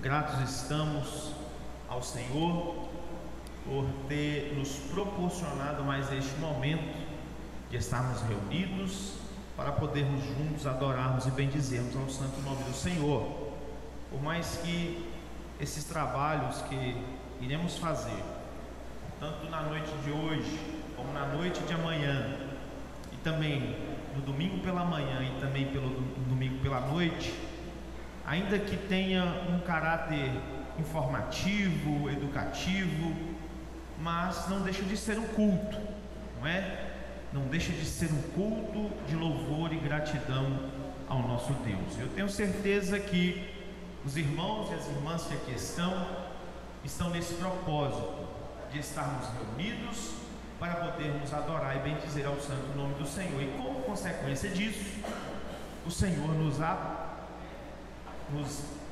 Gratos estamos ao Senhor por ter nos proporcionado mais este momento de estarmos reunidos para podermos juntos adorarmos e bendizermos ao santo nome do Senhor. Por mais que esses trabalhos que iremos fazer, tanto na noite de hoje, como na noite de amanhã, e também no domingo pela manhã e também pelo domingo pela noite, ainda que tenha um caráter informativo, educativo, mas não deixa de ser um culto, não é? Não deixa de ser um culto de louvor e gratidão ao nosso Deus. Eu tenho certeza que os irmãos e as irmãs que aqui estão nesse propósito de estarmos reunidos para podermos adorar e bendizer ao santo nome do Senhor. E como consequência disso, o Senhor nos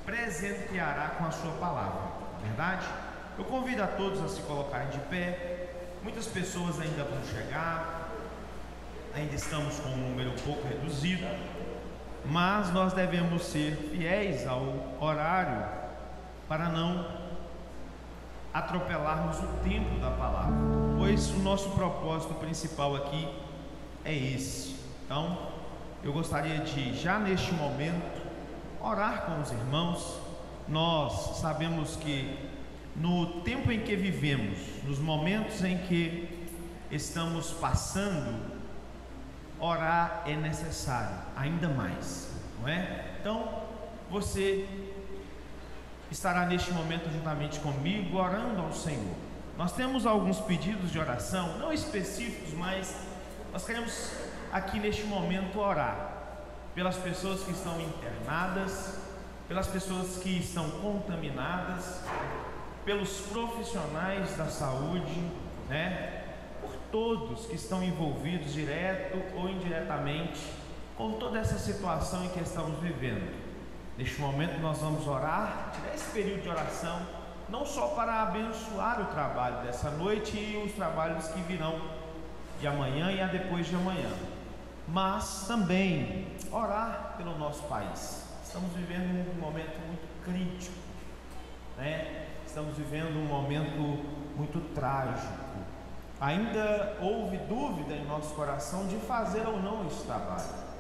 presenteará com a sua palavra, verdade? Eu convido a todos a se colocarem de pé. Muitas pessoas ainda vão chegar, ainda estamos com um número um pouco reduzido, mas nós devemos ser fiéis ao horário para não atropelarmos o tempo da palavra, pois o nosso propósito principal aqui é esse. Então, eu gostaria de, já neste momento, orar com os irmãos. Nós sabemos que no tempo em que vivemos, nos momentos em que estamos passando, orar é necessário, ainda mais, não é? Então, você estará neste momento juntamente comigo, orando ao Senhor. Nós temos alguns pedidos de oração, não específicos, mas nós queremos aqui neste momento orar pelas pessoas que estão internadas, pelas pessoas que estão contaminadas, pelos profissionais da saúde, né? Por todos que estão envolvidos direto ou indiretamente com toda essa situação em que estamos vivendo. Neste momento nós vamos orar, tirar esse período de oração, não só para abençoar o trabalho dessa noite e os trabalhos que virão de amanhã e a depois de amanhã, mas também orar pelo nosso país. Estamos vivendo um momento muito crítico, né? Estamos vivendo um momento muito trágico. Ainda houve dúvida em nosso coração de fazer ou não esse trabalho.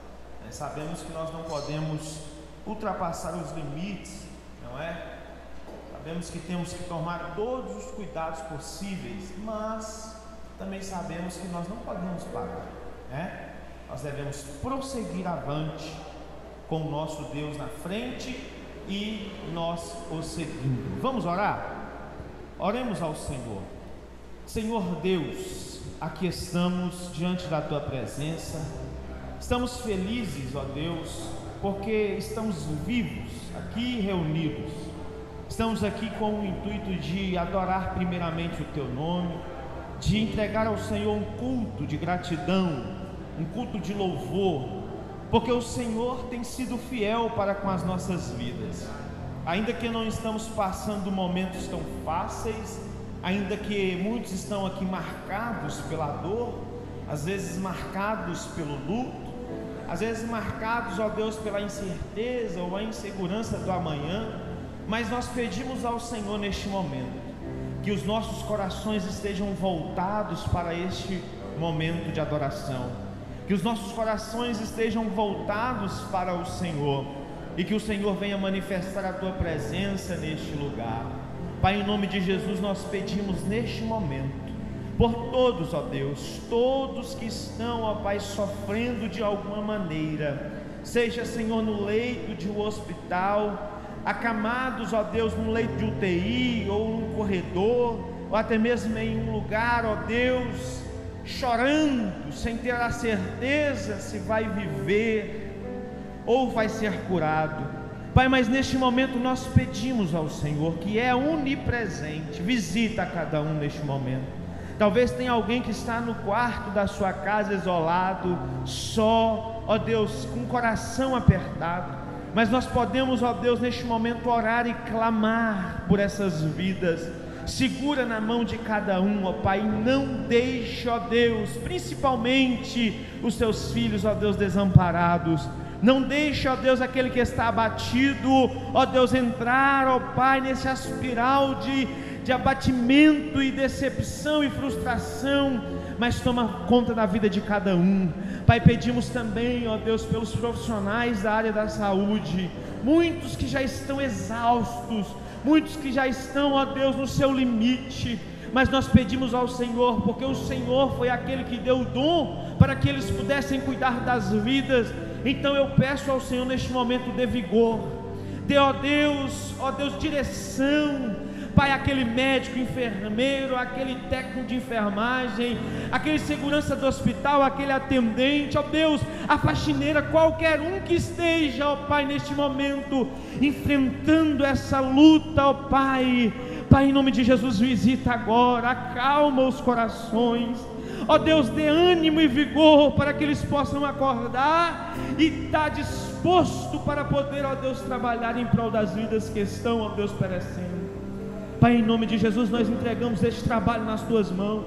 Sabemos que nós não podemos ultrapassar os limites, não é? Sabemos que temos que tomar todos os cuidados possíveis, mas também sabemos que nós não podemos parar, né? Nós devemos prosseguir avante com o nosso Deus na frente e nós o seguindo. Vamos orar? Oremos ao Senhor. Senhor Deus, aqui estamos diante da Tua presença. Estamos felizes, ó Deus, porque estamos vivos aqui reunidos. Estamos aqui com o intuito de adorar primeiramente o Teu nome, de entregar ao Senhor um culto de gratidão, um culto de louvor, porque o Senhor tem sido fiel para com as nossas vidas. Ainda que não estamos passando momentos tão fáceis, ainda que muitos estão aqui marcados pela dor, às vezes marcados pelo luto, às vezes marcados, ó Deus, pela incerteza ou a insegurança do amanhã, mas nós pedimos ao Senhor neste momento que os nossos corações estejam voltados para este momento de adoração, que os nossos corações estejam voltados para o Senhor e que o Senhor venha manifestar a Tua presença neste lugar. Pai, em nome de Jesus nós pedimos neste momento por todos, ó Deus, todos que estão, ó Pai, sofrendo de alguma maneira, seja, Senhor, no leito de um hospital, acamados, ó Deus, num leito de UTI ou num corredor, ou até mesmo em um lugar, ó Deus, chorando, sem ter a certeza se vai viver ou vai ser curado. Pai, mas neste momento nós pedimos ao Senhor, que é onipresente, visita a cada um neste momento. Talvez tenha alguém que está no quarto da sua casa isolado, só, ó Deus, com o coração apertado, mas nós podemos, ó Deus, neste momento orar e clamar por essas vidas. Segura na mão de cada um, ó Pai, não deixe, ó Deus, principalmente os teus filhos, ó Deus, desamparados, Não deixe, ó Deus, aquele que está abatido, ó Deus, entrar, ó Pai, nessa espiral de abatimento e decepção e frustração, mas toma conta da vida de cada um. Pai, pedimos também, ó Deus, pelos profissionais da área da saúde, muitos que já estão exaustos, muitos que já estão, ó Deus, no seu limite, mas nós pedimos ao Senhor, porque o Senhor foi aquele que deu o dom para que eles pudessem cuidar das vidas. Então eu peço ao Senhor neste momento, dê vigor, dê, ó Deus, direção, Pai, aquele médico, enfermeiro, aquele técnico de enfermagem, aquele segurança do hospital, aquele atendente, ó Deus, a faxineira, qualquer um que esteja, ó Pai, neste momento, enfrentando essa luta, ó Pai, em nome de Jesus, visita agora, acalma os corações, ó Deus, dê ânimo e vigor para que eles possam acordar e estar disposto para poder, ó Deus, trabalhar em prol das vidas que estão, ó Deus, perecendo. Pai, em nome de Jesus, nós entregamos este trabalho nas tuas mãos.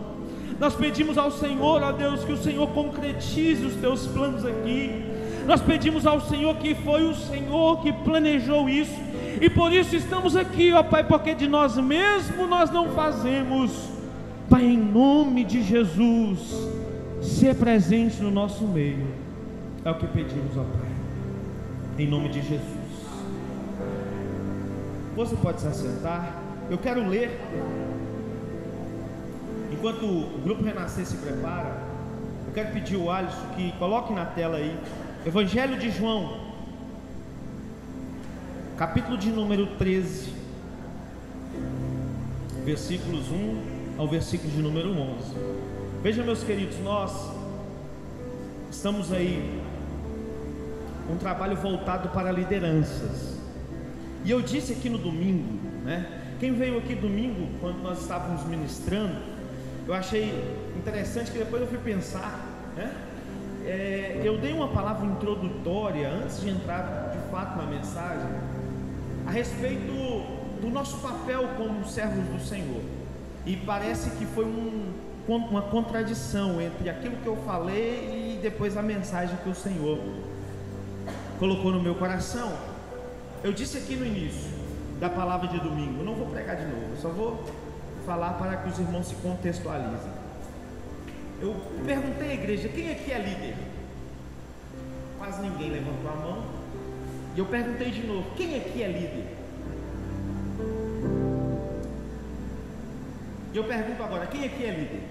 Nós pedimos ao Senhor, ó Deus, que o Senhor concretize os teus planos aqui. Nós pedimos ao Senhor que foi o Senhor que planejou isso, e por isso estamos aqui, ó Pai, porque de nós mesmos nós não fazemos. Pai, em nome de Jesus, ser presente no nosso meio, é o que pedimos, ó Pai, em nome de Jesus. Você pode se assentar. Eu quero ler, enquanto o Grupo Renascer se prepara, eu quero pedir ao Alisson que coloque na tela aí, Evangelho de João, capítulo de número 13, versículos 1 ao versículo de número 11. Veja, meus queridos, nós estamos aí com um trabalho voltado para lideranças, e eu disse aqui no domingo, né? Quem veio aqui domingo, quando nós estávamos ministrando, eu achei interessante que depois eu fui pensar, né? Eu dei uma palavra introdutória antes de entrar de fato na mensagem, a respeito do nosso papel como servos do Senhor, e parece que foi uma contradição entre aquilo que eu falei e depois a mensagem que o Senhor colocou no meu coração. Eu disse aqui no início da palavra de domingo, eu não vou pregar de novo, eu só vou falar para que os irmãos se contextualizem. Eu perguntei à igreja, quem aqui é líder? Quase ninguém levantou a mão. E eu perguntei de novo, quem aqui é líder? E eu pergunto agora, quem aqui é líder?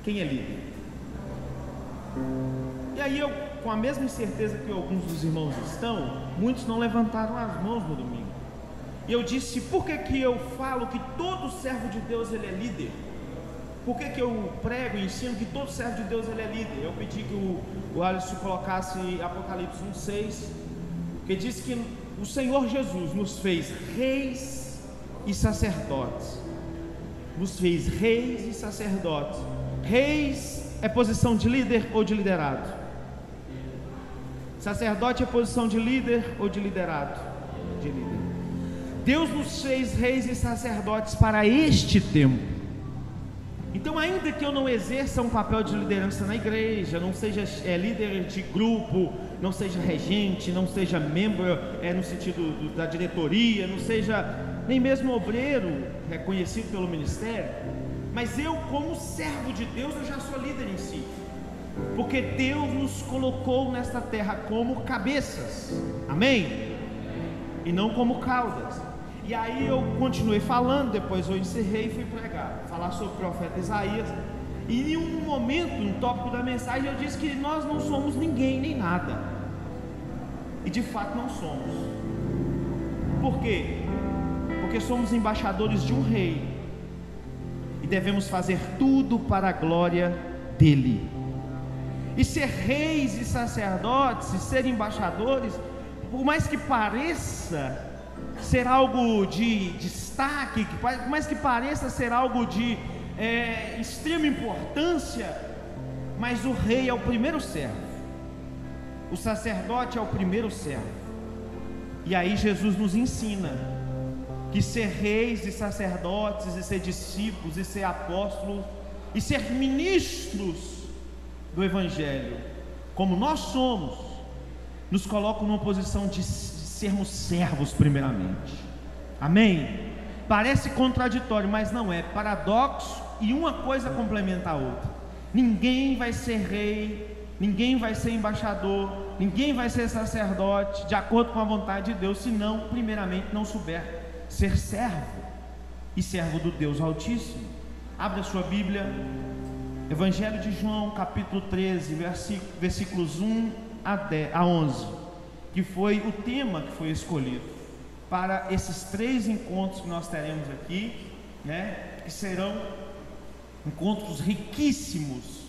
Quem é líder? E aí eu, com a mesma incerteza que alguns dos irmãos estão, muitos não levantaram as mãos no domingo. E eu disse, por que eu falo que todo servo de Deus ele é líder? Por que eu prego e ensino que todo servo de Deus ele é líder? Eu pedi que o Alisson colocasse Apocalipse 1:6, que diz que o Senhor Jesus nos fez reis e sacerdotes. Nos fez reis e sacerdotes. Reis é posição de líder ou de liderado? Sacerdote é posição de líder ou de liderado? De líder. Deus nos fez reis e sacerdotes para este tempo. Então, ainda que eu não exerça um papel de liderança na igreja, não seja líder de grupo, não seja regente, não seja membro no sentido da diretoria, não seja nem mesmo obreiro reconhecido pelo ministério, mas eu, como servo de Deus, eu já sou líder em si, porque Deus nos colocou nesta terra como cabeças, amém? E não como caudas. E aí eu continuei falando, depois eu encerrei e fui pregar, falar sobre o profeta Isaías. E em um momento, no tópico da mensagem, eu disse que nós não somos ninguém nem nada. E de fato não somos. Por quê? Porque somos embaixadores de um rei e devemos fazer tudo para a glória dele. E ser reis e sacerdotes e ser embaixadores, por mais que pareça ser algo de destaque, por mais que pareça ser algo de extrema importância, mas o rei é o primeiro servo, o sacerdote é o primeiro servo. E aí Jesus nos ensina que ser reis e sacerdotes, e ser discípulos, e ser apóstolos, e ser ministros do Evangelho, como nós somos, nos colocam numa posição de sermos servos primeiramente. Amém? Parece contraditório, mas não é. Paradoxo, e uma coisa complementa a outra. Ninguém vai ser rei, ninguém vai ser embaixador, ninguém vai ser sacerdote de acordo com a vontade de Deus, se não, primeiramente, não souber ser servo, e servo do Deus Altíssimo. Abra a sua Bíblia, Evangelho de João, capítulo 13, versículos 1 a 11, que foi o tema que foi escolhido para esses 3 encontros que nós teremos aqui, que serão encontros riquíssimos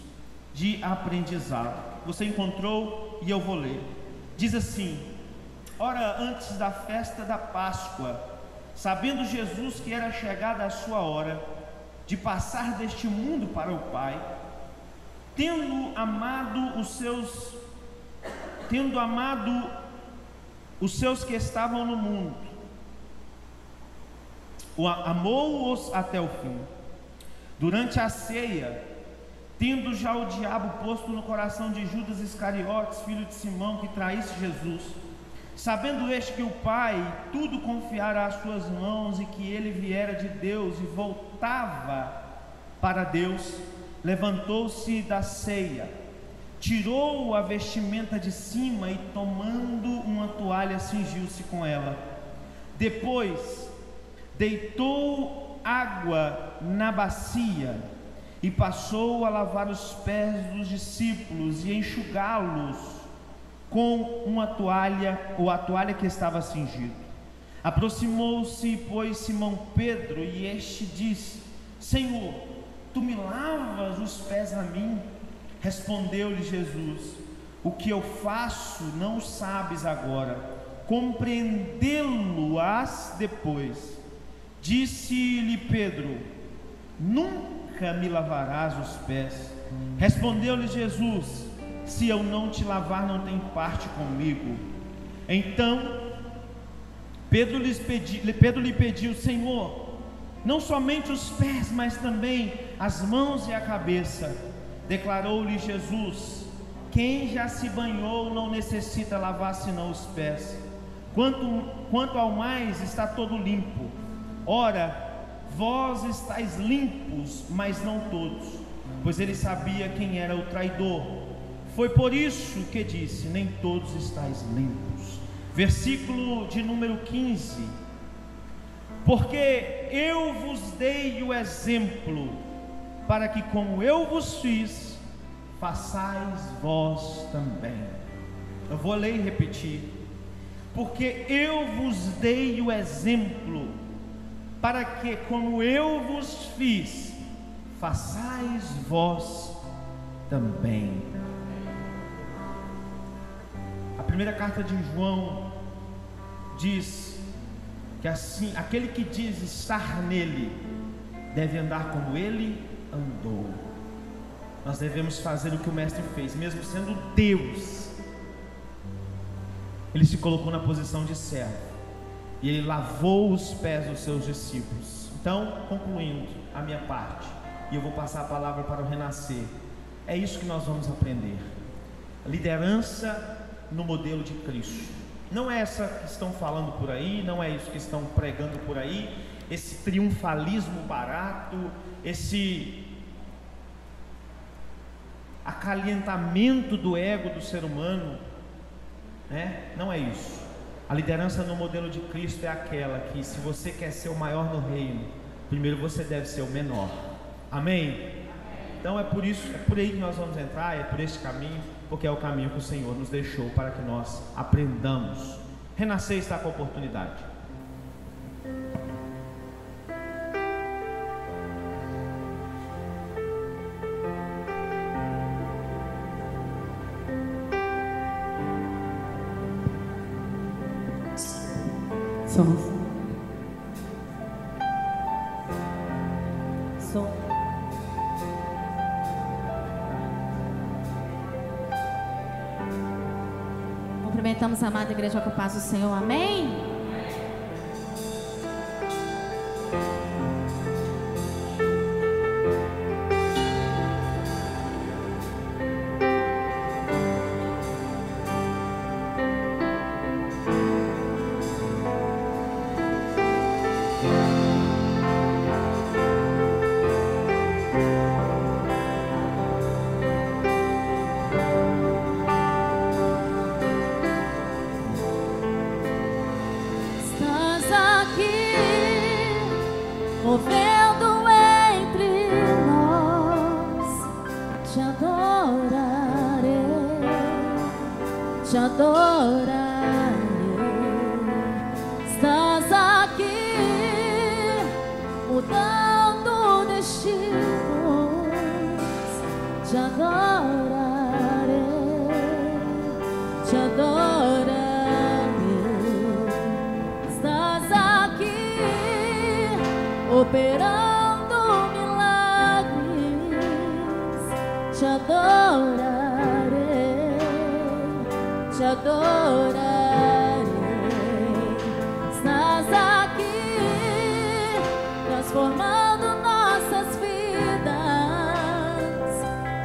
de aprendizado. Você encontrou e eu vou ler. Diz assim: ora, antes da festa da Páscoa, sabendo Jesus que era chegada a sua hora de passar deste mundo para o Pai, tendo amado os seus que estavam no mundo, amou-os até o fim. Durante a ceia, tendo já o diabo posto no coração de Judas Iscariotes, filho de Simão, que traísse Jesus, sabendo este que o Pai tudo confiara às suas mãos, e que ele viera de Deus e voltava para Deus, levantou-se da ceia, tirou a vestimenta de cima e, tomando uma toalha, cingiu-se com ela. Depois deitou água na bacia e passou a lavar os pés dos discípulos e enxugá-los com uma toalha, ou a toalha que estava cingido. Aproximou-se, pois, Simão Pedro, e este disse: Senhor, tu me lavas os pés a mim? Respondeu-lhe Jesus: o que eu faço não sabes agora, compreendê-lo-ás depois. Disse-lhe Pedro: nunca me lavarás os pés. Respondeu-lhe Jesus: se eu não te lavar, não tem parte comigo. Então Pedro lhe pediu: Senhor, não somente os pés, mas também as mãos e a cabeça. Declarou-lhe Jesus: quem já se banhou não necessita lavar senão os pés. Quanto ao mais, está todo limpo. Ora, vós estáis limpos, mas não todos. Pois ele sabia quem era o traidor. Foi por isso que disse: nem todos estáis limpos. Versículo de número 15: porque eu vos dei o exemplo, para que como eu vos fiz, façais vós também. Eu vou ler e repetir: porque eu vos dei o exemplo, para que como eu vos fiz, façais vós também. A primeira carta de João diz que assim, aquele que diz estar nele, deve andar como ele andou. Nós devemos fazer o que o Mestre fez, mesmo sendo Deus. Ele se colocou na posição de servo, e ele lavou os pés dos seus discípulos. Então, concluindo a minha parte, e eu vou passar a palavra para o Renascer, é isso que nós vamos aprender: liderança no modelo de Cristo. Não é essa que estão falando por aí, não é isso que estão pregando por aí, esse triunfalismo barato, esse acalentamento do ego do ser humano, não é isso. A liderança no modelo de Cristo é aquela que, se você quer ser o maior no reino, primeiro você deve ser o menor. Amém? Então é por aí que nós vamos entrar, é por este caminho, porque é o caminho que o Senhor nos deixou para que nós aprendamos. Renascer está com a oportunidade. Som. Cumprimentamos a amada igreja com a paz do Senhor, amém? Movendo entre nós, te adorarei, te adorarei. Estás aqui, mudando destinos, te adorarei, te adorarei. Estás aqui, operando milagres, te adorarei, te adorarei. Estás aqui, transformando nossas vidas,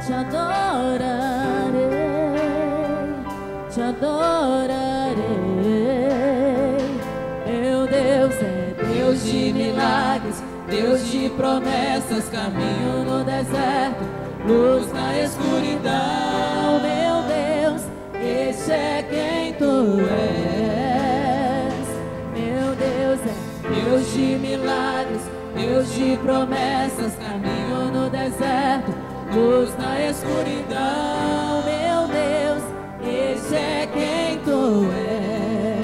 te adorarei, te adorarei. Meu Deus é Deus de milagres, Deus de promessas, caminho no deserto, luz na escuridão. Meu Deus, esse é quem tu és. Meu Deus é Deus de milagres, Deus de promessas, caminho no deserto, luz na escuridão. Meu Deus, esse é quem tu és.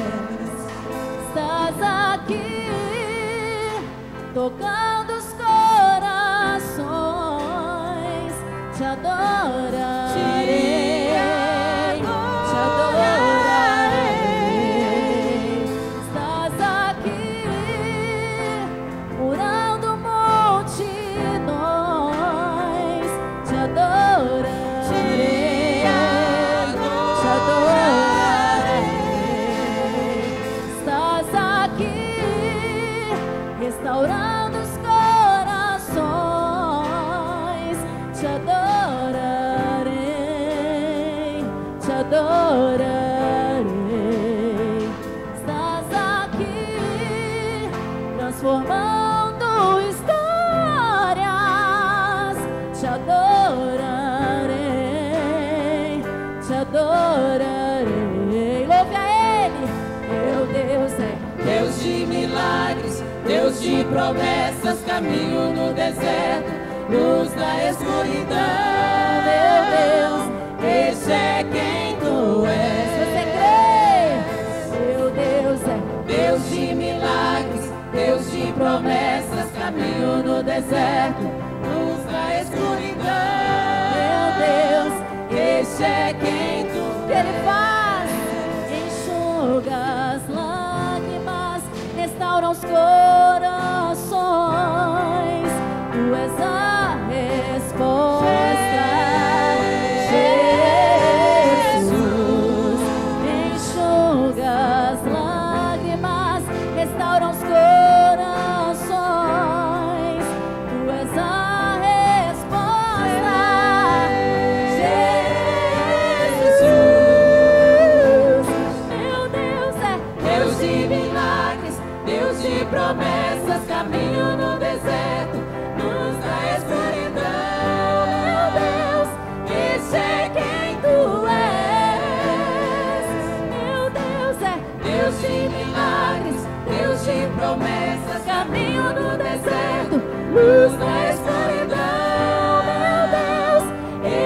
Estás aqui, tocando os corações, te adorarei, te adorarei. Estás aqui, curando multidões, te adorarei, te adorarei. Estás aqui, restaurando os corações, te adorarei, te adorarei. Estás aqui, transformando histórias, te adorarei, te adorarei. Louve a Ele, meu Deus é Deus de milagres, Deus de promessas, caminho no deserto, luz na escuridão. Meu Deus, esse é quem tu és. Você crê? Meu Deus é Deus de milagres, Deus de promessas, caminho no deserto, luz na escuridão. Meu Deus, esse é quem tu és. Ele faz, enxuga as lágrimas, restaura os corações, tu és a resposta, Jesus. Enxuga as lágrimas, restaura os corações, tu és a resposta, Jesus. Meu Deus é Deus de milagres, Deus de promessas, caminho no deserto, luz na escuridão. Meu Deus, esse é quem tu és. Meu Deus é Deus de milagres, Deus de promessas, caminho no deserto, luz na escuridão. Meu Deus,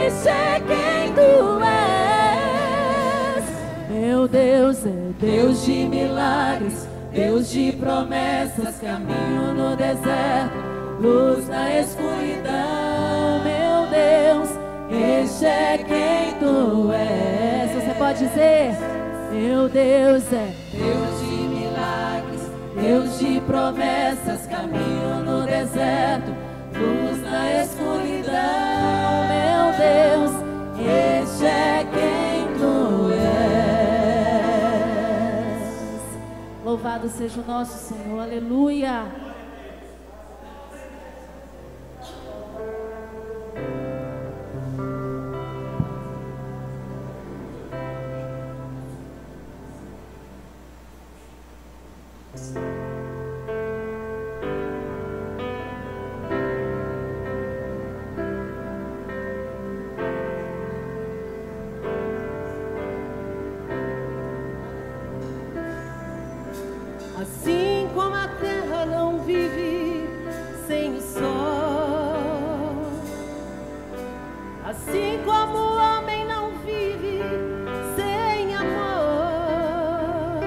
esse é quem tu és. Meu Deus é Deus de milagres, Deus de promessas, caminho no deserto, luz na escuridão. Meu Deus, esse é quem tu és. Você pode dizer, meu Deus é Deus de milagres, Deus de promessas, caminho no deserto, luz na escuridão. Meu Deus, esse é quem tu és. Louvado seja o nosso Senhor, aleluia. Assim como a terra não vive sem o sol, assim como o homem não vive sem amor,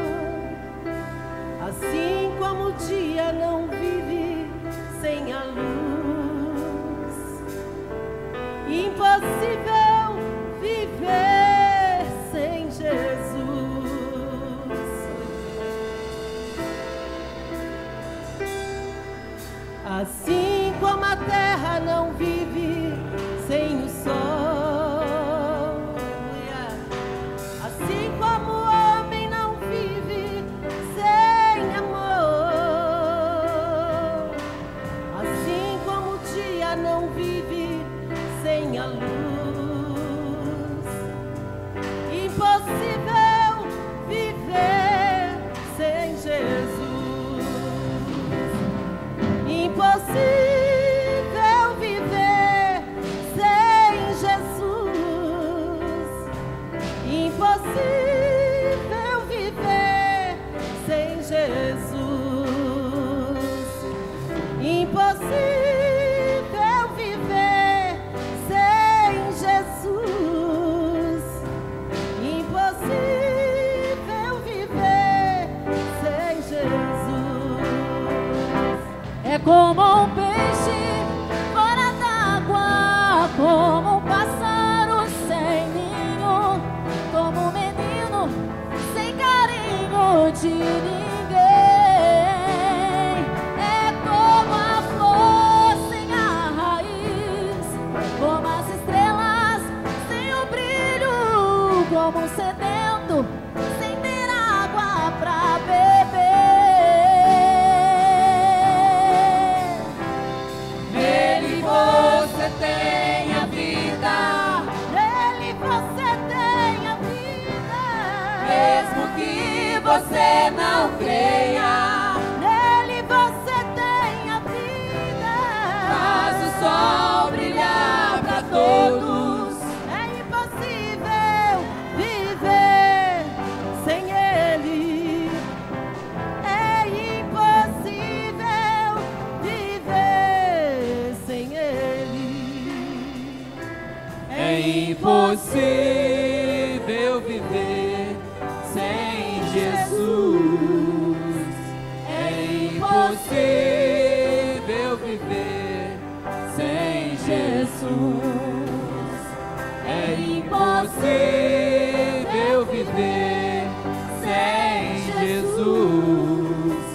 assim como o dia não vive sem a luz, impossível viver sem Jesus. Assim como a terra não vive sem o sol, assim como o homem não vive sem amor, assim como o dia não vive sem a luz, impossível viver sem Jesus. Impossível viver sem Jesus. Impossível viver sem Jesus. Impossível viver sem Jesus. Impossível viver sem Jesus. É como um peixe fora d'água, como um pássaro sem ninho, como um menino sem carinho de ninguém. É como a flor sem a raiz, como as estrelas sem o brilho, como um sedento sem ter água pra beber. Tem a vida, nele você tem a vida, mesmo que você não creia, nele você tem a vida, faz o sol brilhar pra todos, é impossível viver sem ele, é impossível viver sem ele. É impossível viver sem Jesus. É impossível viver sem Jesus. É impossível viver sem Jesus.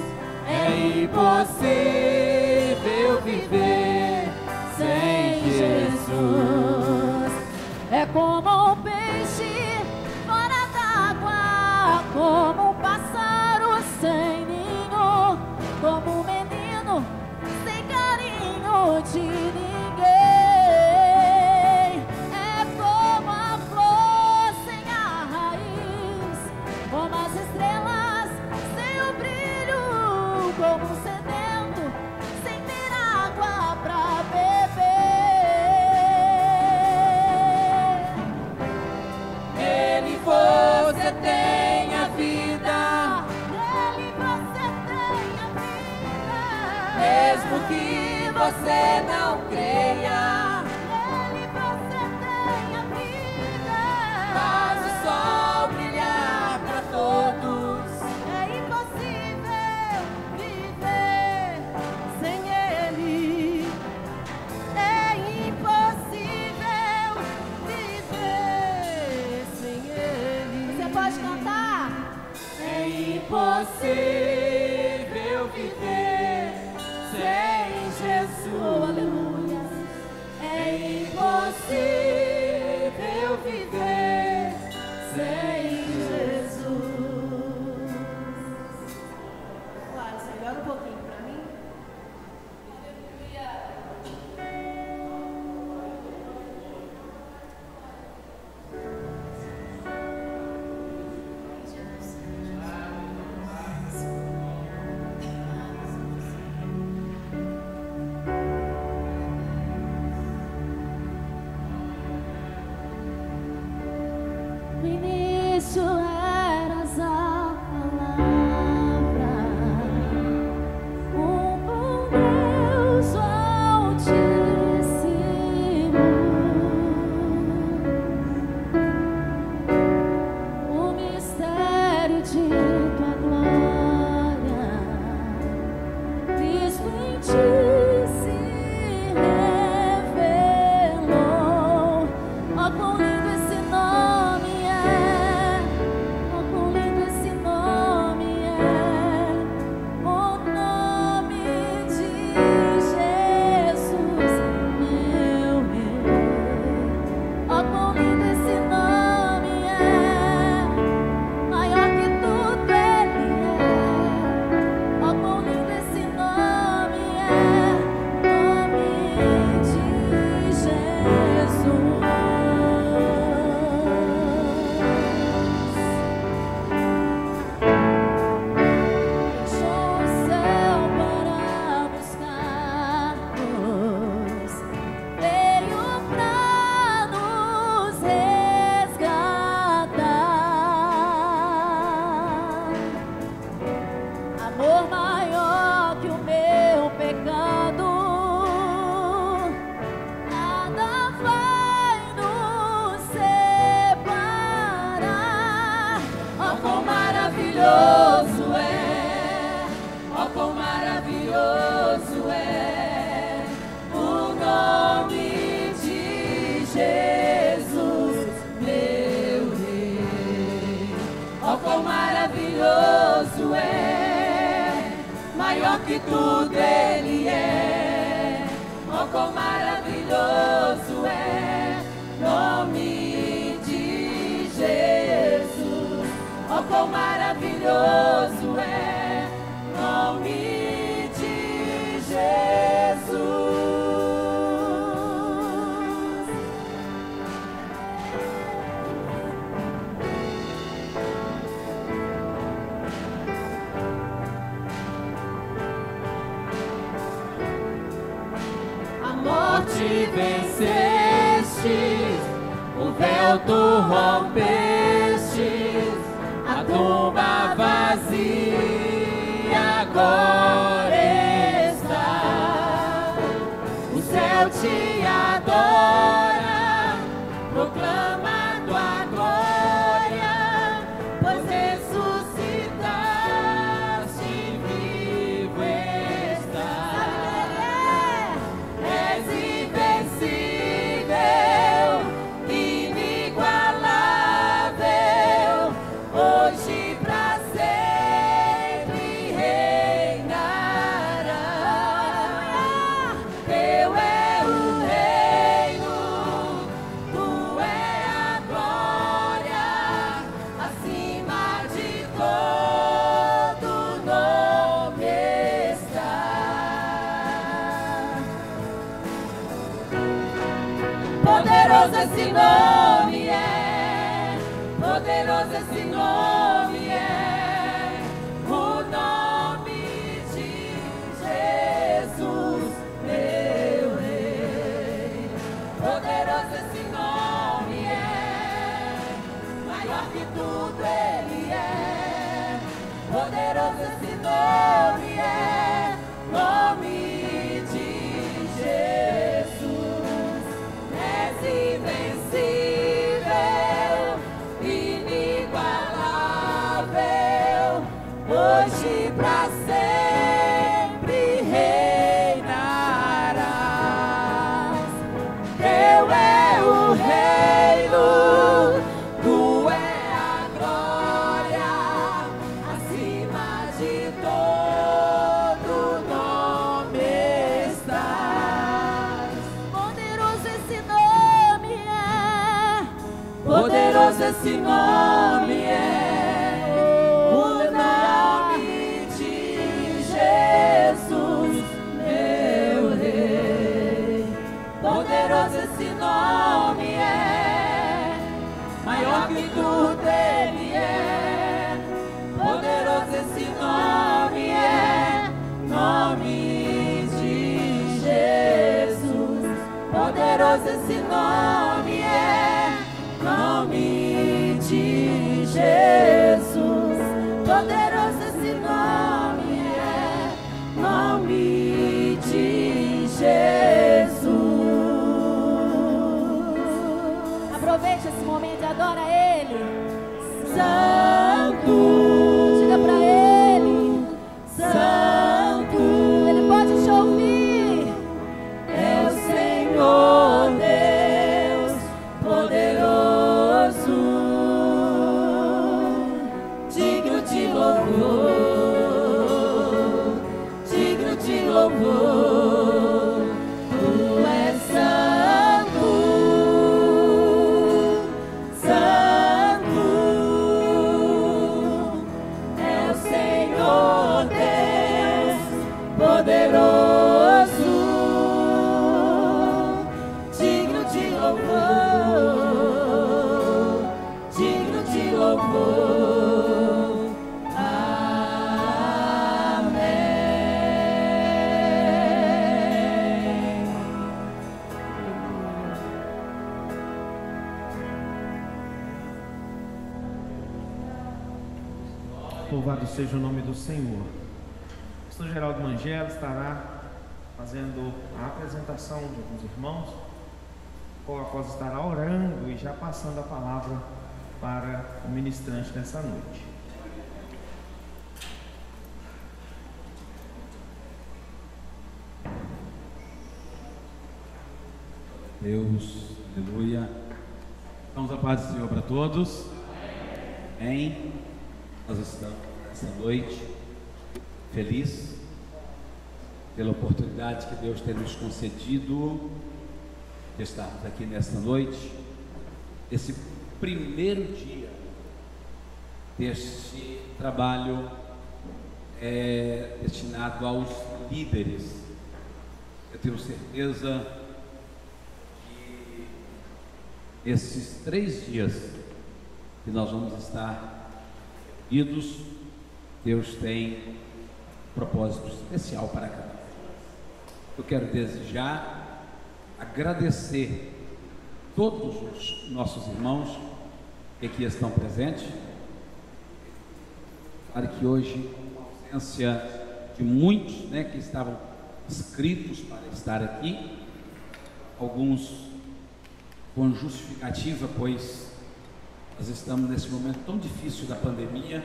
É impossível viver sem Jesus. É como um peixe fora d'água, como um pássaro sem ninho, como um menino sem carinho de ninguém. É como a flor sem a raiz, como as estrelas sem o brilho, como um sedento sem ter água pra beber. Você tem a vida, nele você tem a vida, mesmo que você não creia, nele você tem a vida, faz o sol brilhar pra todos, é impossível viver sem ele, é impossível viver sem ele. Você pode cantar? É impossível viver sem Jesus. Oh, aleluia. Esse nome é o nome de Jesus, meu Rei. Poderoso esse nome é, maior que tudo ele é. Poderoso esse nome é, nome de Jesus. Poderoso esse nome é, nome de Jesus. Poderoso esse nome é, nome de Jesus. Aproveite esse momento e adora Ele. Santo, diga pra Ele, Santo. Ele pode te ouvir. louvor. Tu és santo, santo, é o Senhor Deus poderoso, digno de louvor, digno de louvor. Amém. Louvado seja o nome do Senhor. O pastor Geraldo Mangel estará fazendo a apresentação de alguns irmãos, qual após estará orando e já passando a palavra para o ministrante nessa noite. Deus, aleluia. Vamos à paz do Senhor para todos. Amém. Nós estamos nessa noite felizes pela oportunidade que Deus tem nos concedido de estarmos aqui nesta noite, esse primeiro dia deste trabalho destinado aos líderes. Eu tenho certeza que esses 3 dias que nós vamos estar reunidos, Deus tem um propósito especial para cada um. Eu quero desejar agradecer todos os nossos irmãos que aqui estão presentes. Claro que hoje, com a ausência de muitos, que estavam inscritos para estar aqui, alguns com justificativa, pois nós estamos nesse momento tão difícil da pandemia,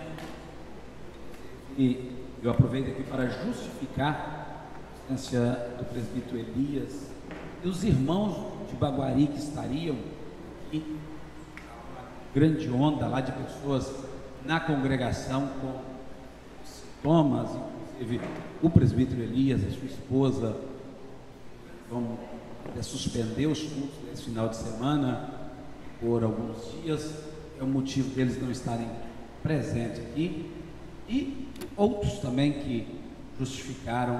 e eu aproveito aqui para justificar a presença do presbítero Elias e os irmãos de Baguari que estariam aqui, uma grande onda lá de pessoas na congregação com sintomas, inclusive o presbítero Elias, a sua esposa, vão suspender os cultos nesse final de semana por alguns dias, é o motivo deles não estarem presentes aqui, e outros também que justificaram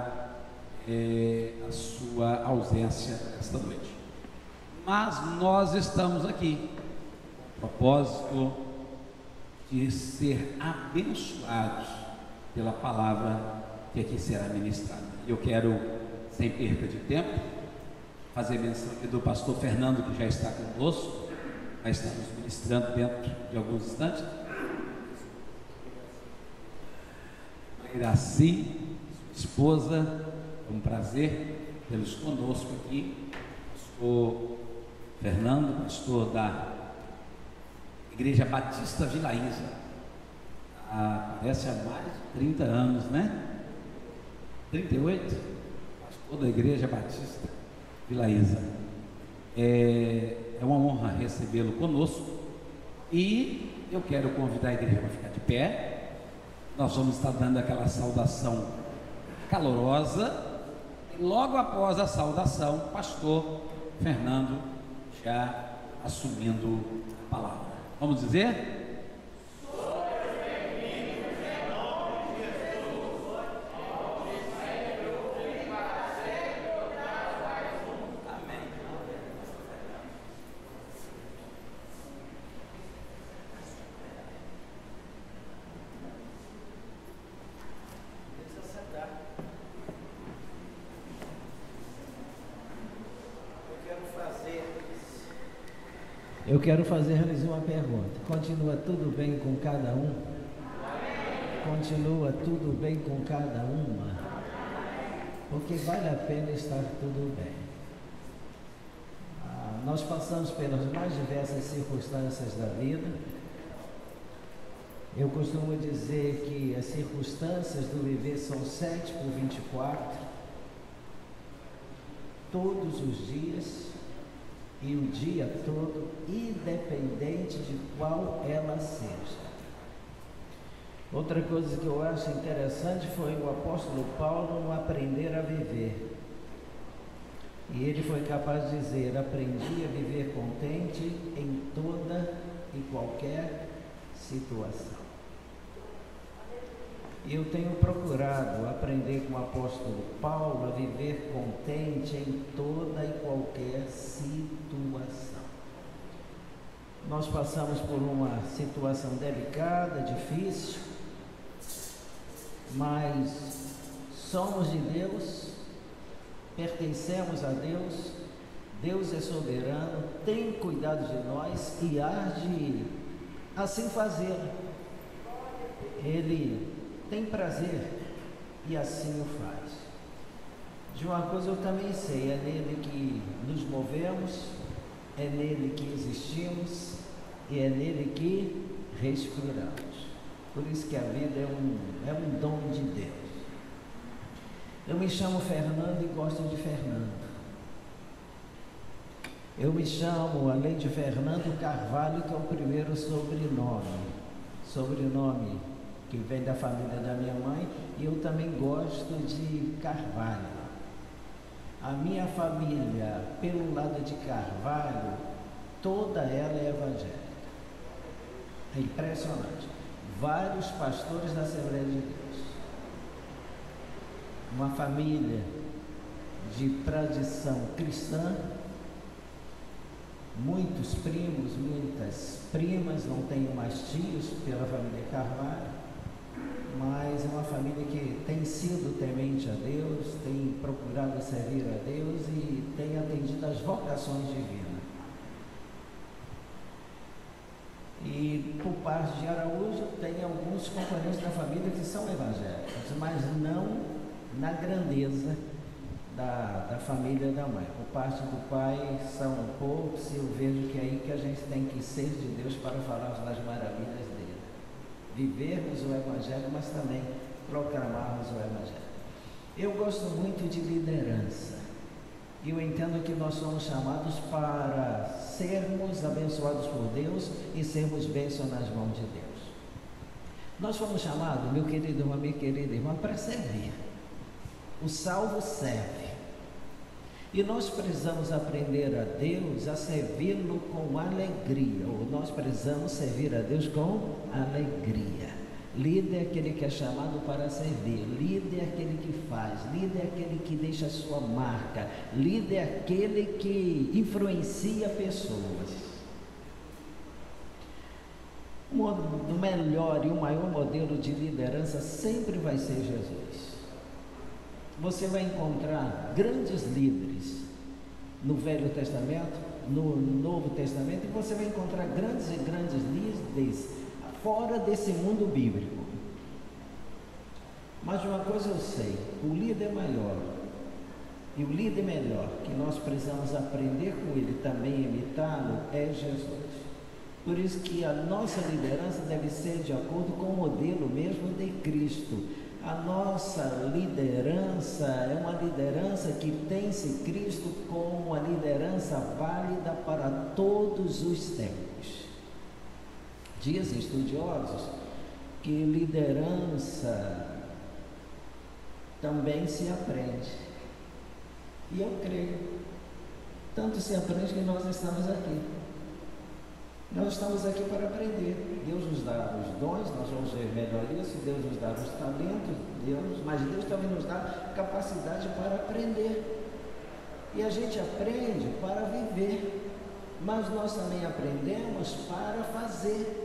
a sua ausência esta noite. Mas nós estamos aqui com o propósito de ser abençoados pela palavra que aqui será ministrada. Eu quero, sem perca de tempo, fazer menção aqui do pastor Fernando, que já está conosco, vai estar nos ministrando dentro de alguns instantes. Iraci, sua esposa, é um prazer tê-los conosco aqui. Pastor Fernando, pastor da Igreja Batista Vila Isa, parece há mais de 30 anos, né? 38? Pastor da Igreja Batista Vila Isa. É uma honra recebê-lo conosco, e eu quero convidar a igreja para ficar de pé. Nós vamos estar dando aquela saudação calorosa, e logo após a saudação, o pastor Fernando já assumindo a palavra. Vamos dizer? Eu quero fazer-lhes uma pergunta. Continua tudo bem com cada um? Continua tudo bem com cada uma? Porque vale a pena estar tudo bem. Nós passamos pelas mais diversas circunstâncias da vida. Eu costumo dizer que as circunstâncias do viver são 7 por 24, todos os dias e o dia todo, independente de qual ela seja. Outra coisa que eu acho interessante foi o apóstolo Paulo no aprender a viver. E ele foi capaz de dizer: aprendi a viver contente em toda e qualquer situação. E eu tenho procurado aprender com o apóstolo Paulo a viver contente em toda e qualquer situação. Nós passamos por uma situação delicada, difícil, mas somos de Deus, pertencemos a Deus, Deus é soberano, tem cuidado de nós e há de assim fazer. Ele tem prazer e assim o faz. De uma coisa eu também sei, é nele que nos movemos, é nele que existimos e é nele que respiramos. Por isso que a vida é um dom de Deus. Eu me chamo Fernando e gosto de Fernando. Eu me chamo, além de Fernando, Carvalho, que é o primeiro sobrenome que vem da família da minha mãe, e eu também gosto de Carvalho. A minha família, pelo lado de Carvalho, toda ela é evangélica. É impressionante. Vários pastores da Assembleia de Deus. Uma família de tradição cristã, muitos primos, muitas primas, não tenho mais tios pela família Carvalho, mas é uma família que tem sido temente a Deus, tem procurado servir a Deus e tem atendido às vocações divinas. E por parte de Araújo tem alguns componentes da família que são evangélicos, mas não na grandeza da família da mãe. Por parte do pai são poucos, e eu vejo que é aí que a gente tem que ser de Deus para falar das maravilhas dele. Vivermos o Evangelho, mas também proclamarmos o Evangelho. Eu gosto muito de liderança. E eu entendo que nós somos chamados para sermos abençoados por Deus e sermos bênçãos nas mãos de Deus. Nós fomos chamados, meu querido irmão, minha querida irmã, para servir. O salvo serve. E nós precisamos aprender a Deus a servi-lo com alegria. Ou nós precisamos servir a Deus com alegria. Líder é aquele que é chamado para servir. Líder é aquele que faz. Líder é aquele que deixa a sua marca. Líder é aquele que influencia pessoas. O melhor e o maior modelo de liderança sempre vai ser Jesus. Você vai encontrar grandes líderes no Velho Testamento, no Novo Testamento, e você vai encontrar grandes e grandes líderes fora desse mundo bíblico. Mas uma coisa eu sei, o líder maior e o líder melhor que nós precisamos aprender com ele, também imitá-lo, é Jesus. Por isso que a nossa liderança deve ser de acordo com o modelo mesmo de Cristo. A nossa liderança é uma liderança que tem-se Cristo como uma liderança válida para todos os tempos. Dizem estudiosos que liderança também se aprende. E eu creio. Tanto se aprende que nós estamos aqui. Nós estamos aqui para aprender. Deus nos dá os dons, nós vamos ver melhor isso. Deus nos dá os talentos, mas Deus também nos dá capacidade para aprender. E a gente aprende para viver, mas nós também aprendemos para fazer.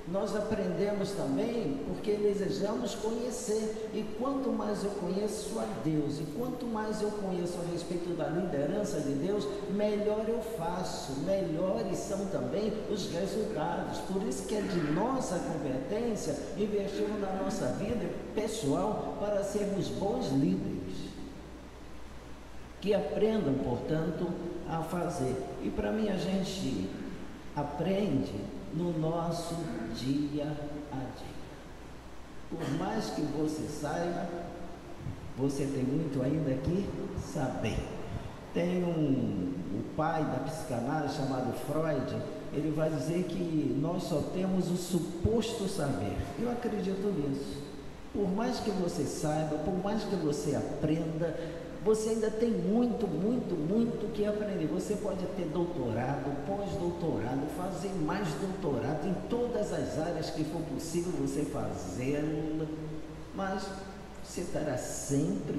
Nós aprendemos também porque desejamos conhecer, e quanto mais eu conheço a Deus, e quanto mais eu conheço a respeito da liderança de Deus, melhor eu faço, melhores são também os resultados. Por isso que é de nossa competência investirmos na nossa vida pessoal para sermos bons líderes, que aprendam, portanto, a fazer. E para mim a gente aprende no nosso dia a dia. Por mais que você saiba, você tem muito ainda que saber. Tem o pai da psicanálise chamado Freud, ele vai dizer que nós só temos o suposto saber. Eu acredito nisso. Por mais que você saiba, por mais que você aprenda, você ainda tem muito que aprender. Você pode ter doutorado, pós-doutorado, fazer mais doutorado em todas as áreas que for possível você fazê-lo, mas você estará sempre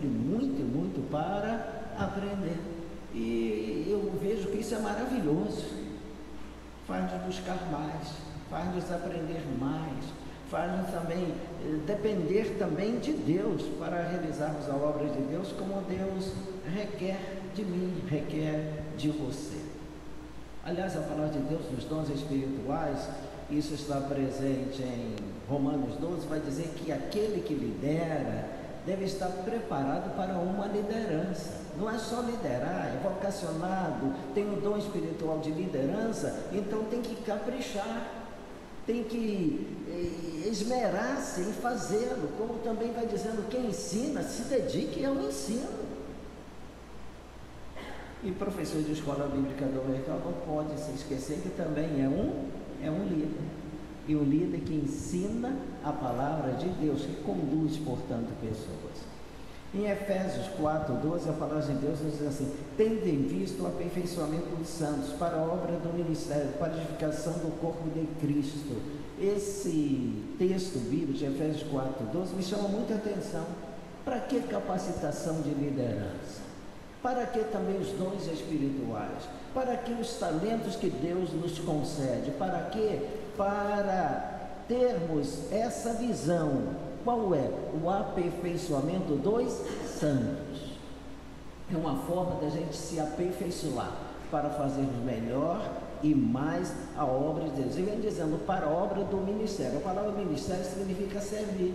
muito para aprender. E eu vejo que isso é maravilhoso. Faz-nos buscar mais, faz-nos aprender mais, faz-nos também depender também de Deus para realizarmos a obra de Deus como Deus requer de mim, requer de você. Aliás, a palavra de Deus nos dons espirituais, isso está presente em Romanos 12, vai dizer que aquele que lidera deve estar preparado para uma liderança. Não é só liderar, é vocacionado, tem o dom espiritual de liderança, então tem que caprichar, tem que esmerar-se em fazê-lo, como também vai dizendo, quem ensina, se dedique ao ensino. E professor de escola bíblica dominical não pode se esquecer que também é um líder. E o líder que ensina a palavra de Deus, que conduz, portanto, pessoas. Em Efésios 4:12, a palavra de Deus nos diz assim: tendo em vista o aperfeiçoamento dos santos para a obra do ministério, para a edificação do corpo de Cristo. Esse texto bíblico de Efésios 4:12 me chama muita atenção. Para que capacitação de liderança? Para que também os dons espirituais? Para que os talentos que Deus nos concede? Para que? Para termos essa visão. Qual é? O aperfeiçoamento dos santos. É uma forma da gente se aperfeiçoar para fazermos melhor e mais a obra de Deus. Ele vem dizendo para a obra do ministério. A palavra ministério significa servir.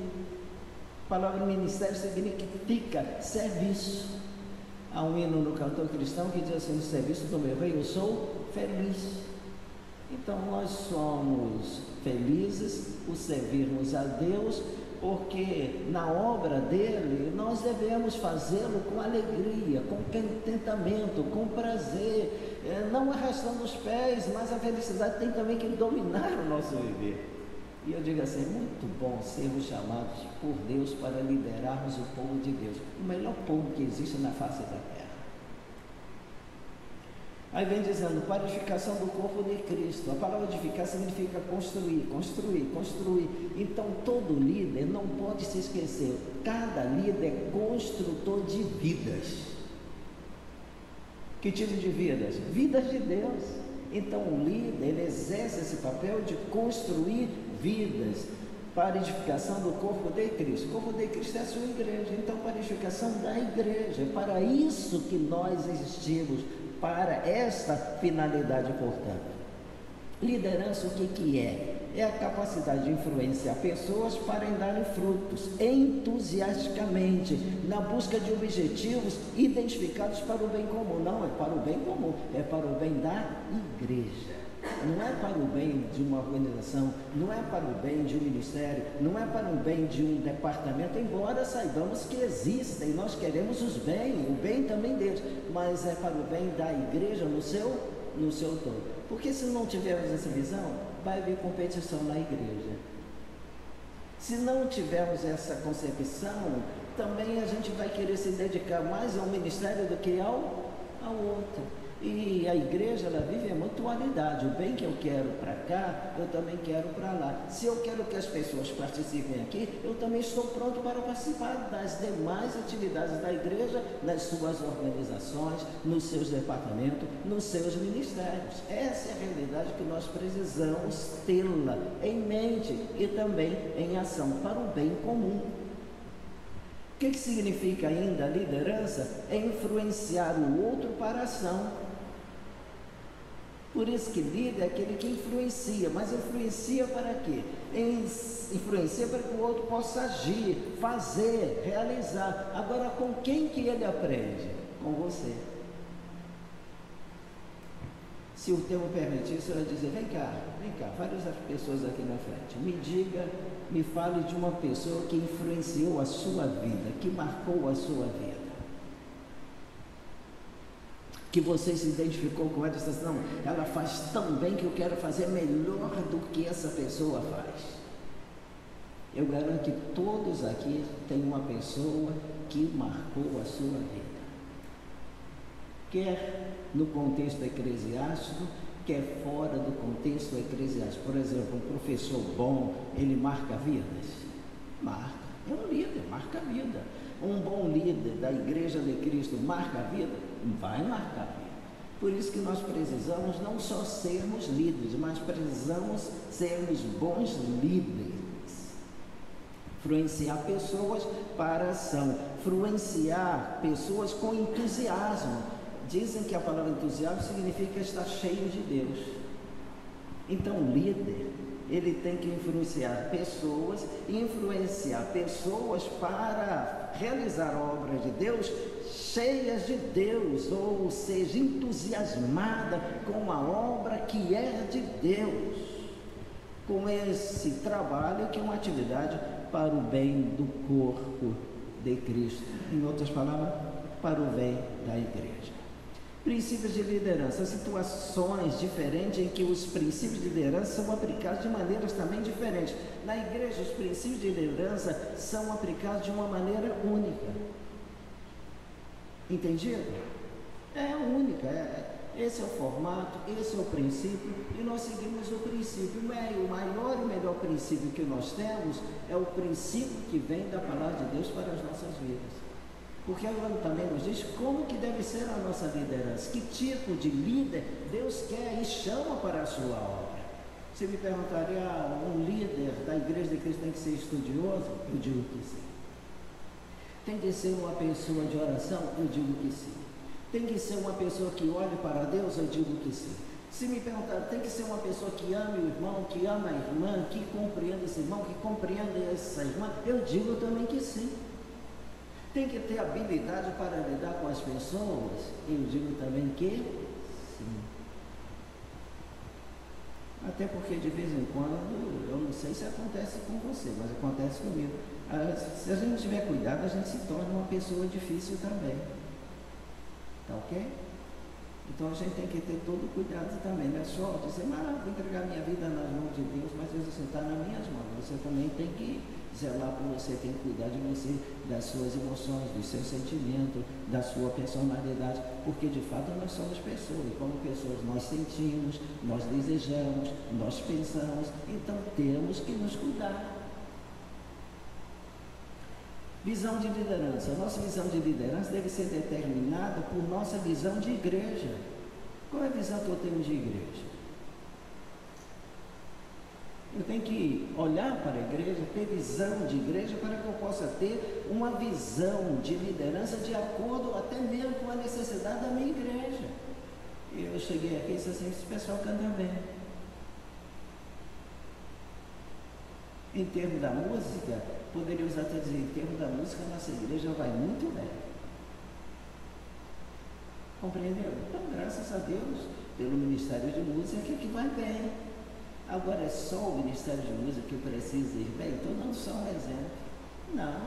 A palavra ministério significa serviço. Há um hino no cantor cristão que diz assim: no serviço do meu rei eu sou feliz. Então nós somos felizes por servirmos a Deus, porque na obra dele nós devemos fazê-lo com alegria, com contentamento, com prazer, não arrastando os pés, mas a felicidade tem também que dominar o nosso viver. E eu digo assim, é muito bom sermos chamados por Deus para liderarmos o povo de Deus, o melhor povo que existe na face da terra. Aí vem dizendo, para a edificação do corpo de Cristo. A palavra edificar significa construir. Então todo líder não pode se esquecer, cada líder é construtor de vidas. Que tipo de vidas? Vidas de Deus. Então o líder, ele exerce esse papel de construir vidas para a edificação do corpo de Cristo. O corpo de Cristo é a sua igreja. Então para a edificação da igreja, para isso que nós existimos, para esta finalidade, portanto. Liderança, o que é? É a capacidade de influenciar pessoas para darem frutos entusiasticamente, na busca de objetivos identificados para o bem comum. Não é para o bem comum, é para o bem da igreja. Não é para o bem de uma organização, não é para o bem de um ministério, não é para o bem de um departamento, embora saibamos que existem, nós queremos o bem também deles, mas é para o bem da igreja no seu todo. Porque se não tivermos essa visão, vai haver competição na igreja. Se não tivermos essa concepção, também a gente vai querer se dedicar mais ao ministério do que ao outro. E a igreja, ela vive a mutualidade. O bem que eu quero para cá, eu também quero para lá. Se eu quero que as pessoas participem aqui, eu também estou pronto para participar das demais atividades da igreja, nas suas organizações, nos seus departamentos, nos seus ministérios. Essa é a realidade que nós precisamos tê-la em mente e também em ação para o bem comum. O que significa ainda a liderança? É influenciar o outro para a ação. Por isso que líder é aquele que influencia, mas influencia para quê? Influencia para que o outro possa agir, fazer, realizar. Agora, com quem que ele aprende? Com você. Se o tempo permitir, você vai dizer, vem cá, várias pessoas aqui na frente, me fale de uma pessoa que influenciou a sua vida, que marcou a sua vida. que você se identificou com ela e disse assim, não, ela faz tão bem que eu quero fazer melhor do que essa pessoa faz. Eu garanto que todos aqui têm uma pessoa que marcou a sua vida. Quer no contexto eclesiástico, quer fora do contexto eclesiástico. Por exemplo, um professor bom, ele marca vidas? Marca. É um líder, marca a vida. Um bom líder da Igreja de Cristo marca a vida? Vai marcar a vida. Por isso que nós precisamos não só sermos líderes, mas precisamos sermos bons líderes. Influenciar pessoas para a ação, influenciar pessoas com entusiasmo. Dizem que a palavra entusiasmo significa estar cheio de Deus. Então, o líder, ele tem que influenciar pessoas para realizar obras de Deus, cheias de Deus, ou seja, entusiasmada com a obra que é de Deus, com esse trabalho que é uma atividade para o bem do corpo de Cristo, em outras palavras, para o bem da igreja. Princípios de liderança, situações diferentes em que os princípios de liderança são aplicados de maneiras também diferentes. Na igreja, os princípios de liderança são aplicados de uma maneira única. Entendido? É única, esse é o formato, esse é o princípio, e nós seguimos o princípio. O maior e melhor princípio que nós temos é o princípio que vem da palavra de Deus para as nossas vidas. Porque ela também nos diz como que deve ser a nossa liderança, que tipo de líder Deus quer e chama para a sua obra. Se me perguntaria, um líder da Igreja de Cristo tem que ser estudioso? Eu digo que sim. Tem que ser uma pessoa de oração? Eu digo que sim. Tem que ser uma pessoa que olhe para Deus? Eu digo que sim. Se me perguntar, tem que ser uma pessoa que ame o irmão, que ama a irmã, que compreenda esse irmão, que compreenda essa irmã? Eu digo também que sim. Tem que ter habilidade para lidar com as pessoas? Eu digo também que sim. Até porque de vez em quando, eu não sei se acontece com você, mas acontece comigo. Se a gente não tiver cuidado, a gente se torna uma pessoa difícil também. Tá ok? Então a gente tem que ter todo cuidado também. Não é só dizer, vou entregar minha vida nas mãos de Deus, mas Deus assim, está nas minhas mãos. Você também tem que zelar por você, tem que cuidar de você, das suas emoções, dos seus sentimentos, da sua personalidade, porque de fato nós somos pessoas, e como pessoas nós sentimos, nós desejamos, nós pensamos, então temos que nos cuidar. Visão de liderança. Nossa visão de liderança deve ser determinada por nossa visão de igreja. Qual é a visão que eu tenho de igreja? Eu tenho que olhar para a igreja, ter visão de igreja, para que eu possa ter uma visão de liderança de acordo até mesmo com a necessidade da minha igreja. Eu cheguei aqui e disse assim, esse pessoal canta bem. Em termos da música, poderíamos até dizer, em termos da música, a nossa igreja vai muito bem. Compreendeu? Então, graças a Deus, pelo Ministério de Música, que vai bem. Agora é só o Ministério de Música que precisa ir bem? Estou dando só um exemplo. Não.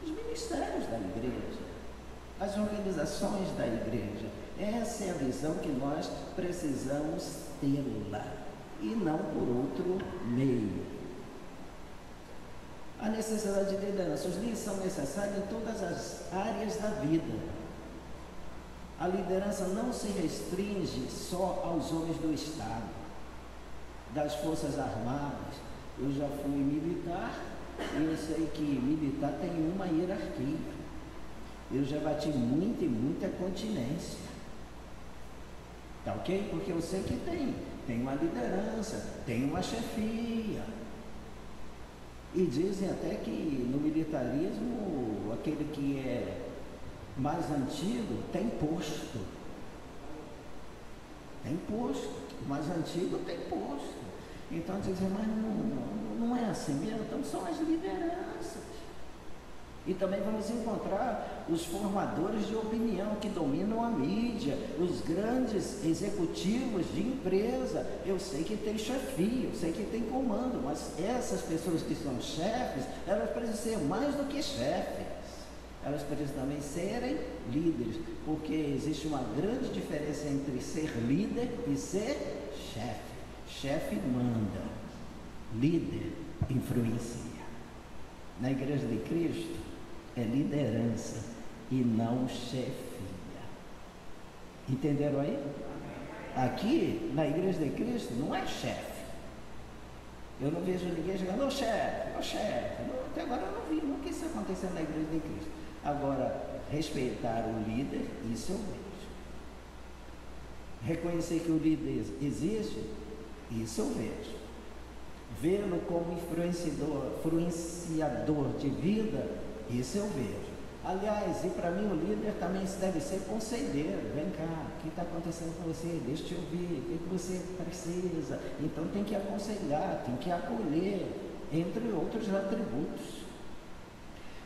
Os ministérios da igreja, as organizações da igreja, essa é a visão que nós precisamos ter lá, e não por outro meio. A necessidade de liderança. Os líderes são necessários em todas as áreas da vida. A liderança não se restringe só aos homens do Estado, das Forças Armadas. Eu já fui militar e eu sei que militar tem uma hierarquia. Eu já bati muita e muita continência. Tá ok? Porque eu sei que tem uma liderança, tem uma chefia. E dizem até que no militarismo, aquele que é mais antigo tem posto. Tem posto. O mais antigo tem posto. Então dizem, mas não é assim mesmo? Então são as lideranças. E também vamos encontrar os formadores de opinião que dominam a mídia, os grandes executivos de empresa. Eu sei que tem chefia, eu sei que tem comando, mas essas pessoas que são chefes, elas precisam ser mais do que chefes. elas precisam também serem líderes, porque existe uma grande diferença entre ser líder e ser chefe. Chefe manda, líder influencia. Na Igreja de Cristo é liderança e não chefia. Entenderam aí? Aqui, na Igreja de Cristo, não é chefe. Eu não vejo ninguém chegando, ô chefe, ô chefe. Até agora eu não vi nunca isso acontecendo na Igreja de Cristo. Agora, respeitar o líder, isso eu vejo. Reconhecer que o líder existe, isso eu vejo. Vê-lo como influenciador de vida, isso eu vejo. Aliás, e para mim o líder também deve ser conselheiro. Vem cá, o que está acontecendo com você? Deixa eu ouvir, o que você precisa. Então tem que aconselhar, tem que acolher, entre outros atributos.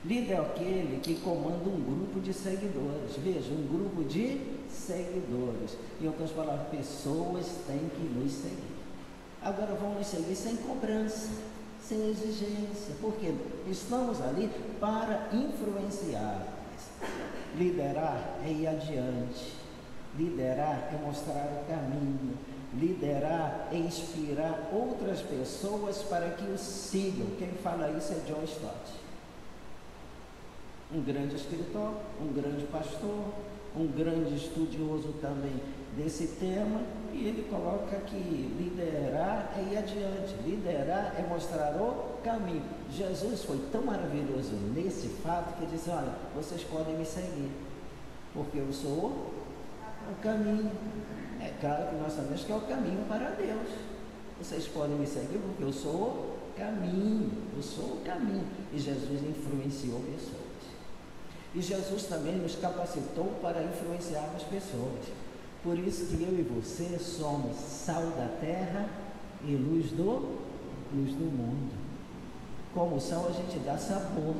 Líder é aquele que comanda um grupo de seguidores. Veja, um grupo de seguidores. Em outras palavras, pessoas têm que nos seguir. Agora vão nos seguir sem cobrança, sem exigência, porque estamos ali para influenciar. Liderar é ir adiante, liderar é mostrar o caminho, liderar é inspirar outras pessoas para que o sigam. Quem fala isso é John Stott, um grande escritor, um grande pastor, um grande estudioso também desse tema, e ele coloca que liderar é ir adiante, liderar é mostrar o caminho. Jesus foi tão maravilhoso nesse fato que ele disse, olha, vocês podem me seguir, porque eu sou o caminho. É claro que nós sabemos que é o caminho para Deus. Vocês podem me seguir porque eu sou o caminho, eu sou o caminho. E Jesus influenciou pessoas. E Jesus também nos capacitou para influenciar as pessoas. Por isso que eu e você somos sal da terra e luz do mundo. Como sal a gente dá sabor.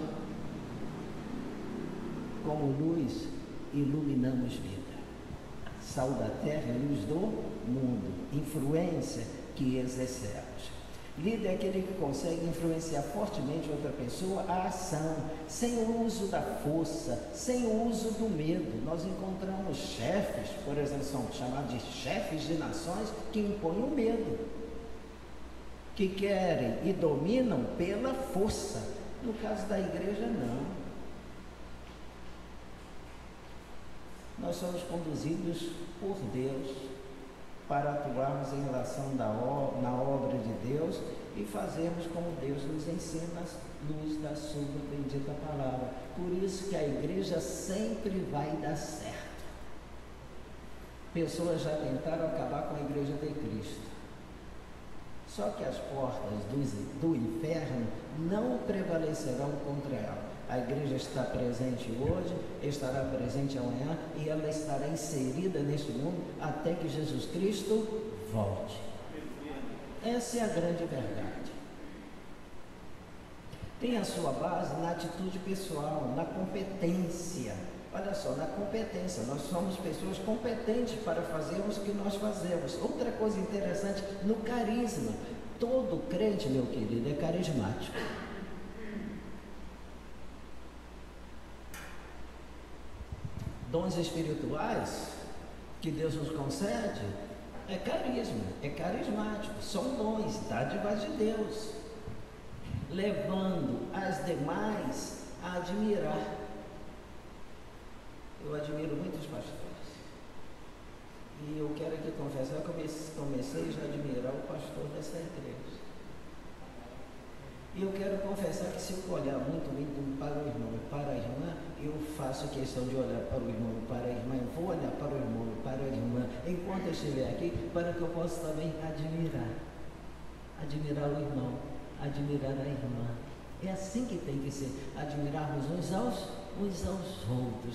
Como luz iluminamos vida. Sal da terra e luz do mundo. Influência que exercemos. Líder é aquele que consegue influenciar fortemente outra pessoa à ação, sem o uso da força, sem o uso do medo. Nós encontramos chefes, por exemplo, são chamados de chefes de nações, que impõem o medo, que querem e dominam pela força. No caso da igreja, não. Nós somos conduzidos por Deus para atuarmos em relação na obra de Deus e fazermos como Deus nos ensina, à luz da sua bendita palavra. Por isso que a igreja sempre vai dar certo. Pessoas já tentaram acabar com a igreja de Cristo. Só que as portas do inferno não prevalecerão contra ela. A igreja está presente hoje, estará presente amanhã e ela estará inserida neste mundo até que Jesus Cristo volte. Essa é a grande verdade. Tem a sua base na atitude pessoal, na competência. Olha só, na competência. Nós somos pessoas competentes para fazermos o que nós fazemos. Outra coisa interessante, no carisma. Todo crente, meu querido, é carismático. Dons espirituais que Deus nos concede é carisma, é carismático, são dons, dádivas de Deus, levando as demais a admirar. Eu admiro muitos pastores e eu quero aqui confessar que eu comecei já a admirar o pastor dessa igreja. E eu quero confessar que se eu olhar muito para o irmão e para a irmã, eu faço questão de olhar para o irmão e para a irmã, eu vou olhar para o irmão e para a irmã, enquanto eu estiver aqui, para que eu possa também admirar o irmão, admirar a irmã. É assim que tem que ser, admirarmos uns aos outros,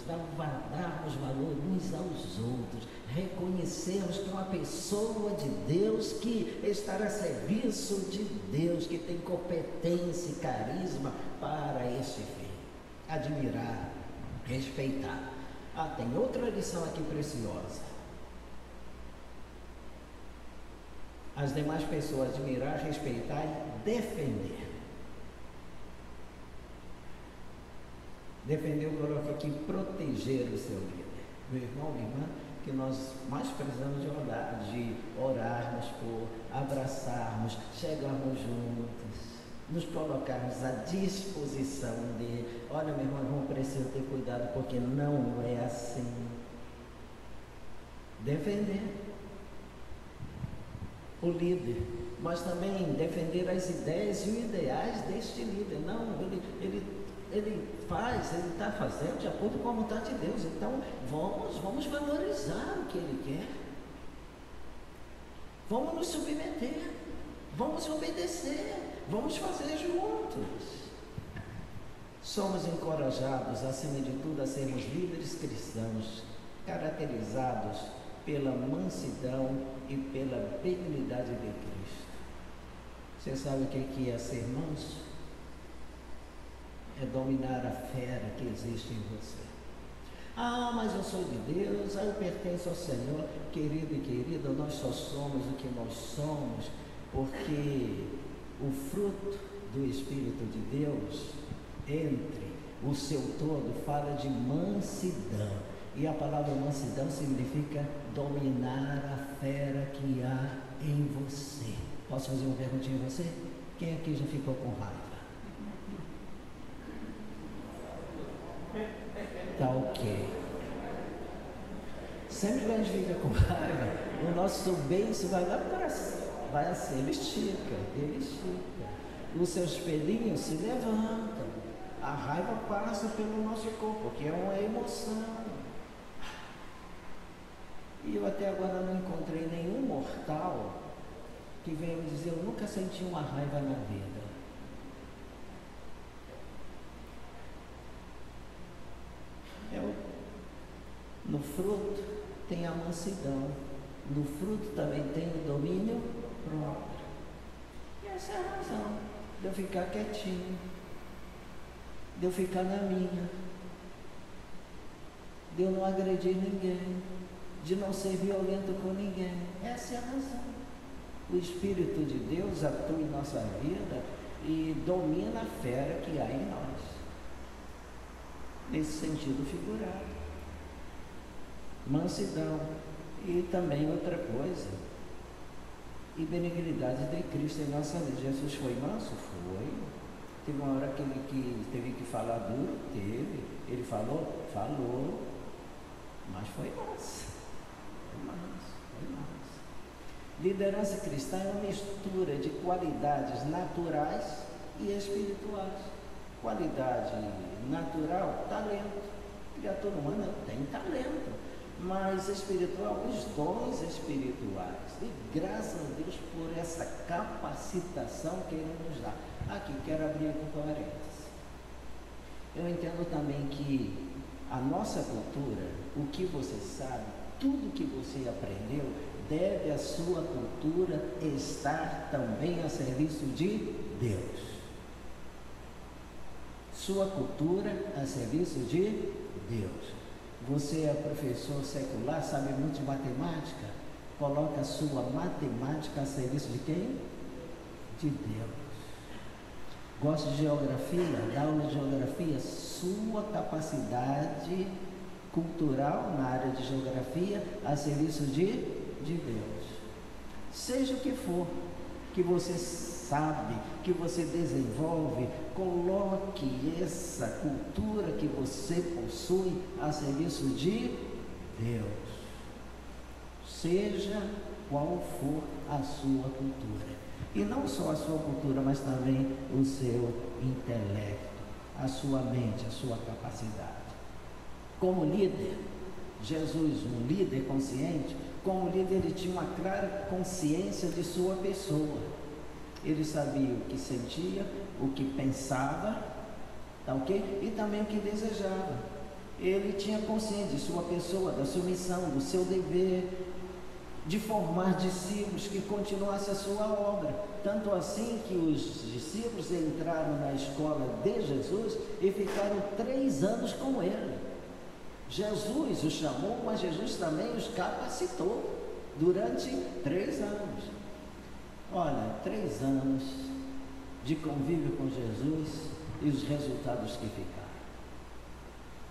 darmos valor uns aos outros, reconhecermos que é uma pessoa de Deus que está a serviço de Deus, que tem competência e carisma para este fim. Admirar, respeitar. Tem outra lição aqui preciosa. As demais pessoas admirar, respeitar e defender. Defender, eu coloco aqui, proteger o seu líder. Meu irmão, minha irmã, que nós mais precisamos de orarmos por, abraçarmos, chegarmos juntos, nos colocarmos à disposição dele. Olha, meu irmão, preciso ter cuidado, porque não é assim. Defender o líder, mas também defender as ideias e os ideais deste líder. Não, ele está fazendo de acordo com a vontade de Deus. Então vamos valorizar o que ele quer, vamos nos submeter, vamos obedecer, vamos fazer juntos. Somos encorajados, acima de tudo, a sermos líderes cristãos, caracterizados pela mansidão e pela benignidade de Cristo. Você sabe o que é ser manso? É dominar a fera que existe em você. Ah, mas eu sou de Deus, eu pertenço ao Senhor. Querido e querida, nós só somos o que nós somos porque o fruto do Espírito de Deus, entre o seu todo, fala de mansidão. E a palavra mansidão significa dominar a fera que há em você. Posso fazer uma perguntinha a você? Quem aqui já ficou com raiva? Tá ok. Sempre que a gente fica com raiva, o nosso beiço vai lá para cima, vai assim, ele estica. Os seus pelinhos se levantam. A raiva passa pelo nosso corpo, que é uma emoção. E eu até agora não encontrei nenhum mortal que venha me dizer: eu nunca senti uma raiva na vida. No fruto tem a mansidão, no fruto também tem o domínio próprio. E essa é a razão de eu ficar quietinho, de eu ficar na minha, de eu não agredir ninguém, de não ser violento com ninguém. Essa é a razão. O Espírito de Deus atua em nossa vida e domina a fera que há em nós, nesse sentido figurado. Mansidão. E também outra coisa, e benignidade de Cristo em nossa vida. Jesus foi manso? Foi. Teve uma hora que ele teve que falar duro? Teve. Ele falou? Falou. Mas foi manso. Foi manso. Liderança cristã é uma mistura de qualidades naturais e espirituais. Qualidade natural, talento. Criatura humana tem talento, mas espiritual, os dons espirituais. E graças a Deus por essa capacitação que Ele nos dá. Aqui, quero abrir com parênteses. Eu entendo também que a nossa cultura, o que você sabe, tudo que você aprendeu, deve a sua cultura estar também a serviço de Deus. Sua cultura a serviço de Deus. Você é professor secular, sabe muito de matemática? Coloca a sua matemática a serviço de quem? De Deus. Gosta de geografia? Dá aula de geografia? Sua capacidade cultural na área de geografia a serviço de Deus. Seja o que for que você sabe, que você desenvolve, coloque essa cultura que você possui a serviço de Deus. Seja qual for a sua cultura. E não só a sua cultura, mas também o seu intelecto, a sua mente, a sua capacidade. Como líder, Jesus, um líder consciente, como líder ele tinha uma clara consciência de sua pessoa. Ele sabia o que sentia, o que pensava, tá ok? E também o que desejava. Ele tinha consciência de sua pessoa, da sua missão, do seu dever, de formar discípulos que continuassem a sua obra. Tanto assim que os discípulos entraram na escola de Jesus e ficaram 3 anos com ele. Jesus os chamou, mas Jesus também os capacitou durante 3 anos. Olha, 3 anos de convívio com Jesus e os resultados que ficaram.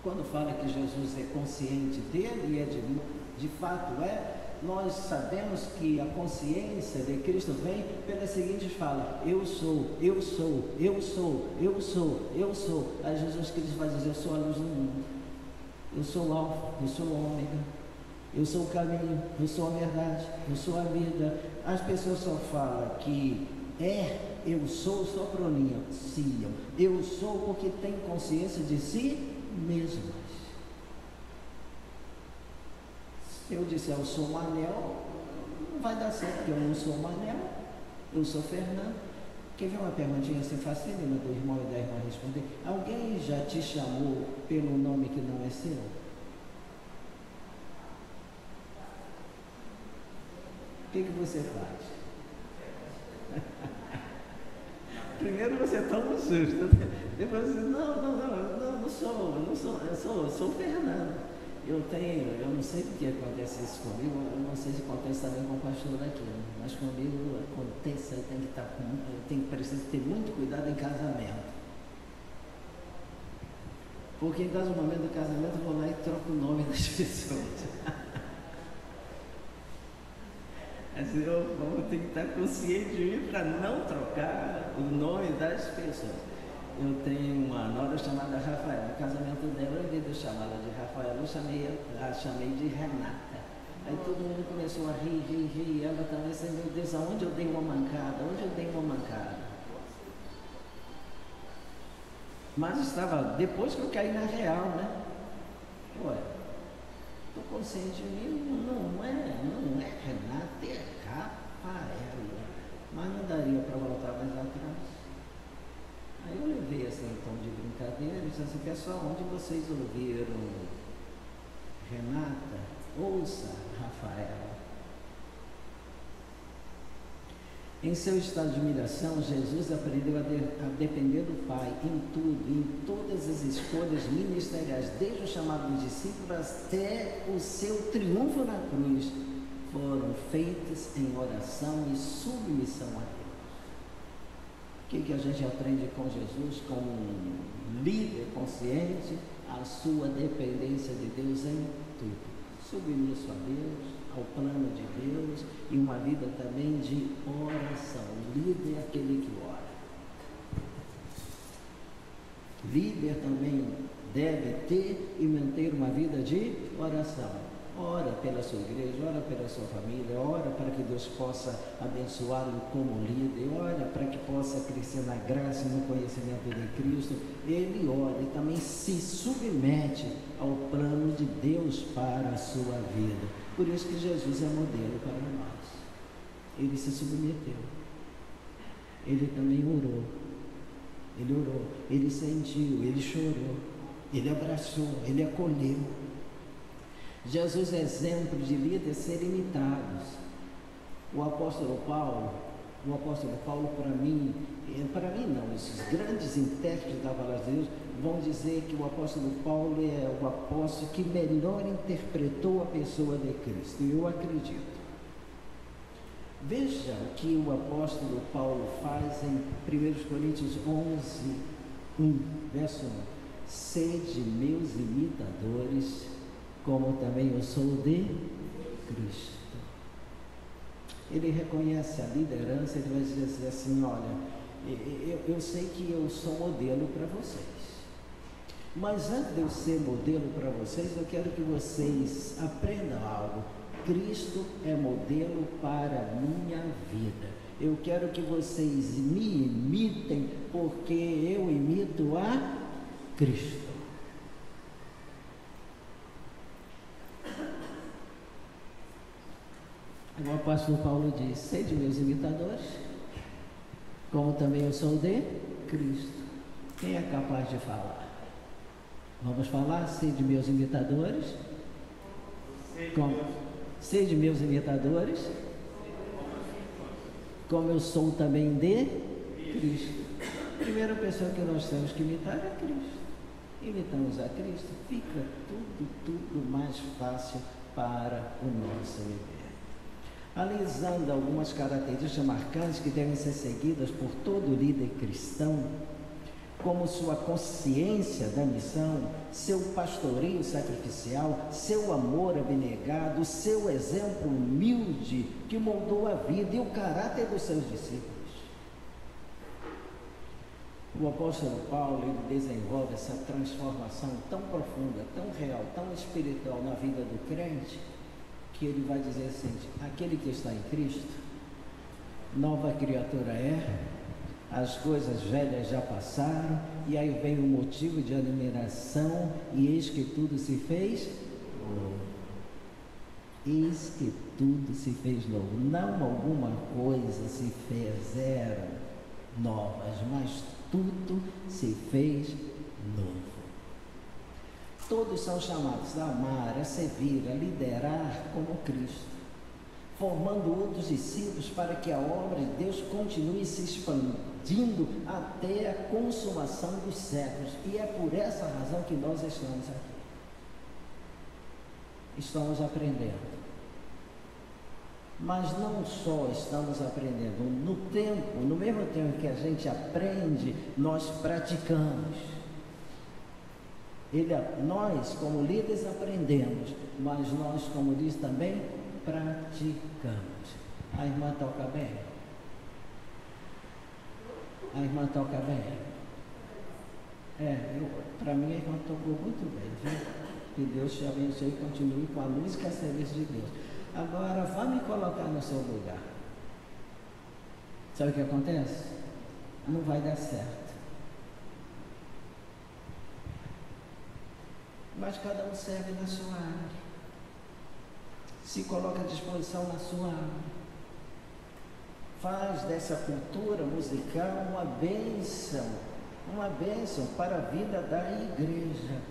Quando fala que Jesus é consciente dele, e de fato é, nós sabemos que a consciência de Cristo vem pelas seguintes falas: eu sou, eu sou, eu sou, eu sou, eu sou. Aí Jesus Cristo vai dizer: eu sou a luz do mundo, eu sou o Alfa, eu sou o Ômega, eu sou o caminho, eu sou a verdade, eu sou a vida. As pessoas só falam que eu sou, só pronunciam eu sou porque tem consciência de si mesmas. Se eu disser eu sou Manel, não vai dar certo, porque eu não sou Manel, eu sou Fernando. Quer ver uma perguntinha assim facilina do irmão e da irmã responder? Alguém já te chamou pelo nome que não é seu? O que você faz? Primeiro você toma um susto, depois você, não sou, eu sou Fernando. Eu não sei porque acontece isso comigo, eu não sei se acontece também com o pastor aqui, mas comigo acontece, eu preciso ter muito cuidado em casamento. Porque em caso do momento do casamento eu vou lá e troco o nome das pessoas. Assim, eu vou ter que estar consciente de mim para não trocar o nome das pessoas. Eu tenho uma nora chamada Rafaela. No casamento dela, em vez de eu chamá-la de Rafaela, eu chamei de Renata. Aí todo mundo começou a rir, e ela também disse: meu Deus, aonde eu dei uma mancada? Mas estava, depois que eu caí na real, né? Ué, estou consciente de mim, não é Renata, é Rafaela. Mas não daria para voltar mais atrás. Aí eu levei assim em tom de brincadeira e disse assim: pessoal, onde vocês ouviram Renata, ouça Rafaela. Em seu estado de humilhação, Jesus aprendeu a depender do Pai em tudo, em todas as escolhas ministeriais, desde o chamado dos discípulos até o seu triunfo na cruz, foram feitas em oração e submissão a Deus. O que a gente aprende com Jesus, como um líder consciente? A sua dependência de Deus em tudo. Submisso a Deus, ao plano de Deus, e uma vida também de oração. Líder é aquele que ora. Líder também deve ter e manter uma vida de oração. Ora pela sua igreja, ora pela sua família, ora para que Deus possa abençoá-lo como líder, ora para que possa crescer na graça e no conhecimento de Cristo. Ele ora e também se submete ao plano de Deus para a sua vida. Por isso que Jesus é modelo para nós. Ele se submeteu. Ele também orou. Ele sentiu, ele chorou, ele abraçou, ele acolheu. Jesus é exemplo de líderes serem imitados. O apóstolo Paulo, para mim não, esses grandes intérpretes da palavra de Deus vão dizer que o apóstolo Paulo é o apóstolo que melhor interpretou a pessoa de Cristo, e eu acredito. Veja o que o apóstolo Paulo faz em 1 Coríntios 11, 1, verso 1. Sede meus imitadores, como também eu sou de Cristo. Ele reconhece a liderança, ele vai dizer assim: olha, eu sei que eu sou modelo para vocês, mas antes de eu ser modelo para vocês, eu quero que vocês aprendam algo. Cristo é modelo para a minha vida. Eu quero que vocês me imitem, porque eu imito a Cristo. O apóstolo Paulo diz: sede meus imitadores, como também eu sou de Cristo. Quem é capaz de falar? Vamos falar: sede meus imitadores. Sede meus imitadores, como eu sou também de Cristo. A primeira pessoa que nós temos que imitar é Cristo. Imitamos a Cristo, fica tudo mais fácil para o nosso viver. Analisando algumas características marcantes que devem ser seguidas por todo líder cristão, como sua consciência da missão, seu pastoreio sacrificial, seu amor abnegado, seu exemplo humilde que moldou a vida e o caráter dos seus discípulos. O apóstolo Paulo, ele desenvolve essa transformação tão profunda, tão real, tão espiritual na vida do crente, que ele vai dizer assim: aquele que está em Cristo, nova criatura é, as coisas velhas já passaram, e aí vem o motivo de admiração, e eis que tudo se fez novo. Eis que tudo se fez novo. Não alguma coisa se fizeram novas, mas tudo se fez novo. Todos são chamados a amar, a servir, a liderar como Cristo, formando outros discípulos para que a obra de Deus continue se expandindo até a consumação dos séculos. E é por essa razão que nós estamos aqui. Estamos aprendendo. Mas não só estamos aprendendo, no mesmo tempo que a gente aprende, nós praticamos. Nós, como líderes, aprendemos, mas nós, como líderes, também praticamos. A irmã toca bem? A irmã toca bem? Para mim, a irmã tocou muito bem, viu? Que Deus te abençoe e continue com a música a serviço de Deus. Agora, vá me colocar no seu lugar. Sabe o que acontece? Não vai dar certo. Mas cada um serve na sua área. Se coloca à disposição na sua área. Faz dessa cultura musical uma bênção para a vida da igreja.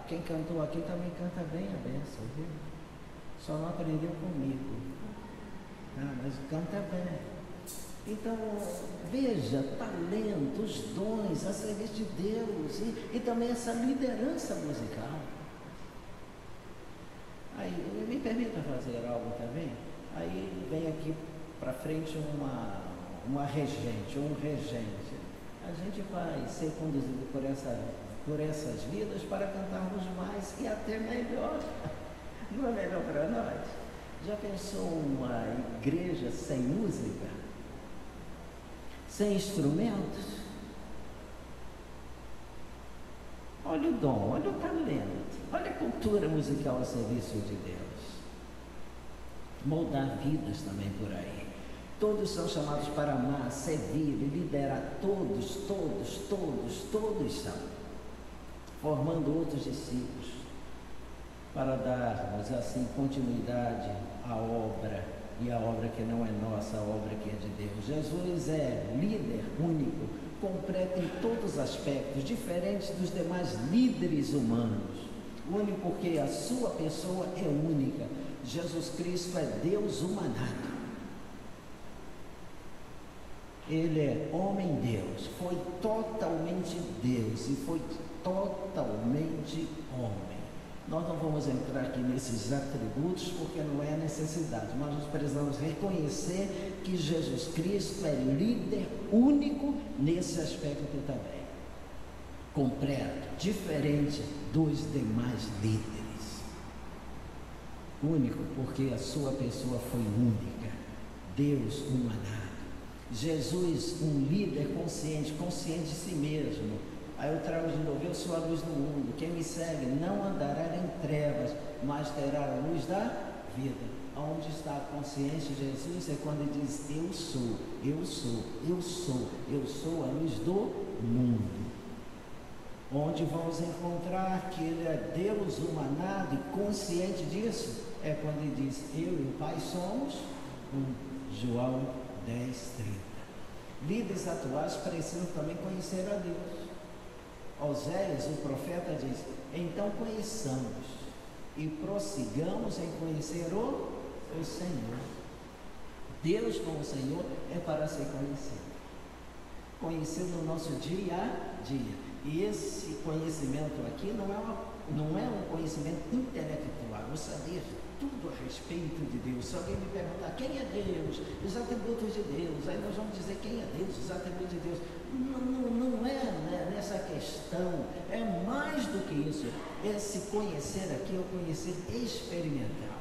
Quem cantou aqui também canta bem a bênção, viu? Só não aprendeu comigo. Mas canta bem. Então, veja, talentos, dons a serviço de Deus e também essa liderança musical. Aí, me permita fazer algo também? Aí vem aqui para frente uma regente, um regente. A gente vai ser conduzido por essas vidas para cantarmos mais e até melhor. Não é melhor para nós? Já pensou uma igreja sem música? Sem instrumentos? Olha o dom, olha o talento, olha a cultura musical a serviço de Deus. Moldar vidas também por aí. Todos são chamados para amar, servir e liderar. Todos são. Formando outros discípulos, para darmos assim continuidade à obra, e a obra que não é nossa, a obra que é de Deus. Jesus é líder único, completo em todos os aspectos, diferente dos demais líderes humanos. Único porque a sua pessoa é única. Jesus Cristo é Deus humanado. Ele é homem-Deus, foi totalmente Deus e foi totalmente homem. Nós não vamos entrar aqui nesses atributos porque não é necessidade, mas nós precisamos reconhecer que Jesus Cristo é líder único nesse aspecto também. Completo, diferente dos demais líderes. Único porque a sua pessoa foi única, Deus humanado. Jesus, um líder consciente de si mesmo. Aí eu trago de novo: eu sou a luz do mundo, quem me segue não andará em trevas, mas terá a luz da vida. Onde está a consciência de Jesus é quando ele diz: eu sou a luz do mundo. Onde vamos encontrar que ele é Deus humanado e consciente disso é quando ele diz: eu e o Pai somos um. João 10:30. Líderes atuais precisam também conhecer a Deus. Oséias, o profeta, diz: então conheçamos e prossigamos em conhecer o Senhor. Deus como Senhor é para ser conhecido. Conhecido no nosso dia a dia. E esse conhecimento aqui não é um conhecimento intelectual, eu saber tudo a respeito de Deus. Se alguém me perguntar quem é Deus, os atributos de Deus, aí nós vamos dizer quem é Deus, os atributos de Deus. não é, né, nessa questão, é mais do que isso. Esse conhecer aqui é o conhecer experimental,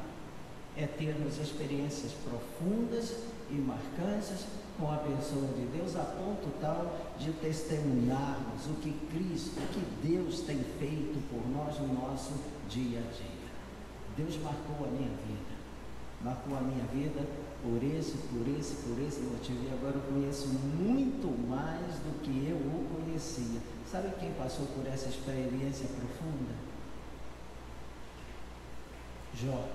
é termos experiências profundas e marcantes com a pessoa de Deus, a ponto tal de testemunharmos o que Cristo, o que Deus tem feito por nós no nosso dia a dia. Deus marcou a minha vida por esse motivo, e agora eu conheço muito mais do que eu o conhecia. Sabe quem passou por essa experiência profunda? Jó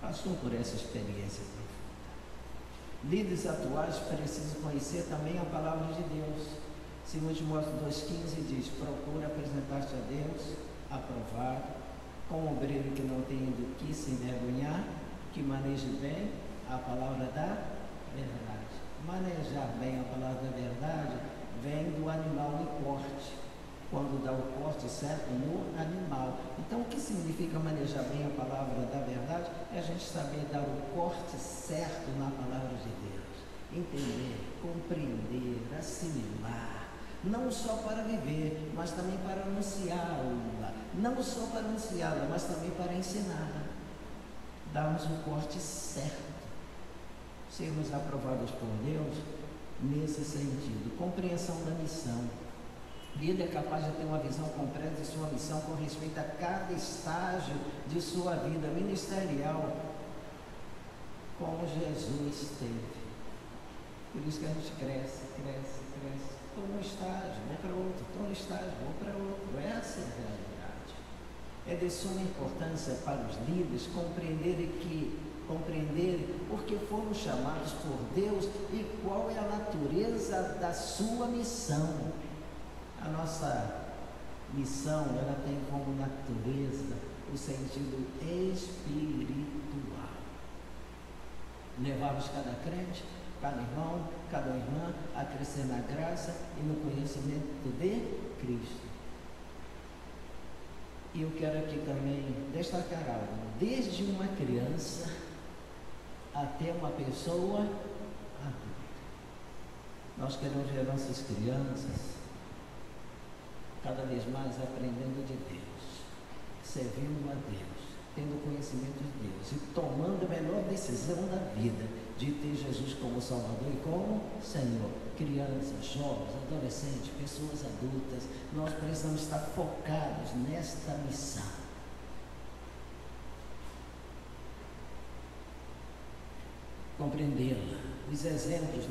passou por essa experiência profunda. Líderes atuais precisam conhecer também a palavra de Deus. 2 Timóteo 2,15 diz: procura apresentar-te a Deus aprovado, como obreiro que não tem do que se envergonhar, que maneje bem a palavra da verdade. Manejar bem a palavra da verdade vem do animal em corte, quando dá o corte certo no animal. Então, o que significa manejar bem a palavra da verdade? É a gente saber dar o corte certo na palavra de Deus, entender, compreender, assimilar, não só para viver, mas também para anunciá-la, não só para anunciá-la, mas também para ensiná-la. Darmos o corte certo, sermos aprovados por Deus nesse sentido. Compreensão da missão. Líder é capaz de ter uma visão completa de sua missão com respeito a cada estágio de sua vida ministerial, como Jesus teve. Por isso que a gente cresce. Estou num estágio, vou para outro, estou no estágio, vou para outro. Essa é a realidade. É de suma importância para os líderes compreenderem porque foram chamados por Deus e qual é a natureza da sua missão. A nossa missão, ela tem como natureza o sentido espiritual. Levarmos cada crente, cada irmão, cada irmã a crescer na graça e no conhecimento de Cristo. E eu quero aqui também destacar algo. Desde uma criança até uma pessoa adulta. Nós queremos ver nossas crianças cada vez mais aprendendo de Deus, servindo a Deus, tendo conhecimento de Deus e tomando a melhor decisão da vida, de ter Jesus como Salvador e como Senhor. Crianças, jovens, adolescentes, pessoas adultas, nós precisamos estar focados nesta missão. Compreendê-la. Os exemplos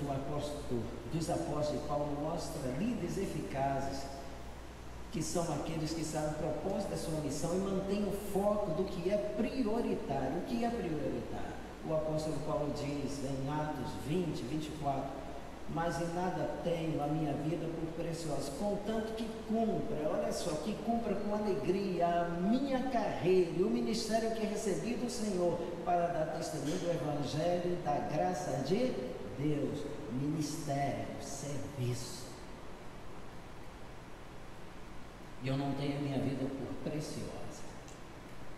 dos apóstolos de Paulo mostram líderes eficazes, que são aqueles que sabem o propósito da sua missão e mantêm o foco do que é prioritário. O que é prioritário? O apóstolo Paulo diz em Atos 20, 24: mas em nada tenho a minha vida por preciosa, contanto que cumpra, olha só, que cumpra com alegria a minha carreira e o ministério que recebi do Senhor, para dar testemunho do Evangelho da graça de Deus. Ministério, serviço. E eu não tenho a minha vida por preciosa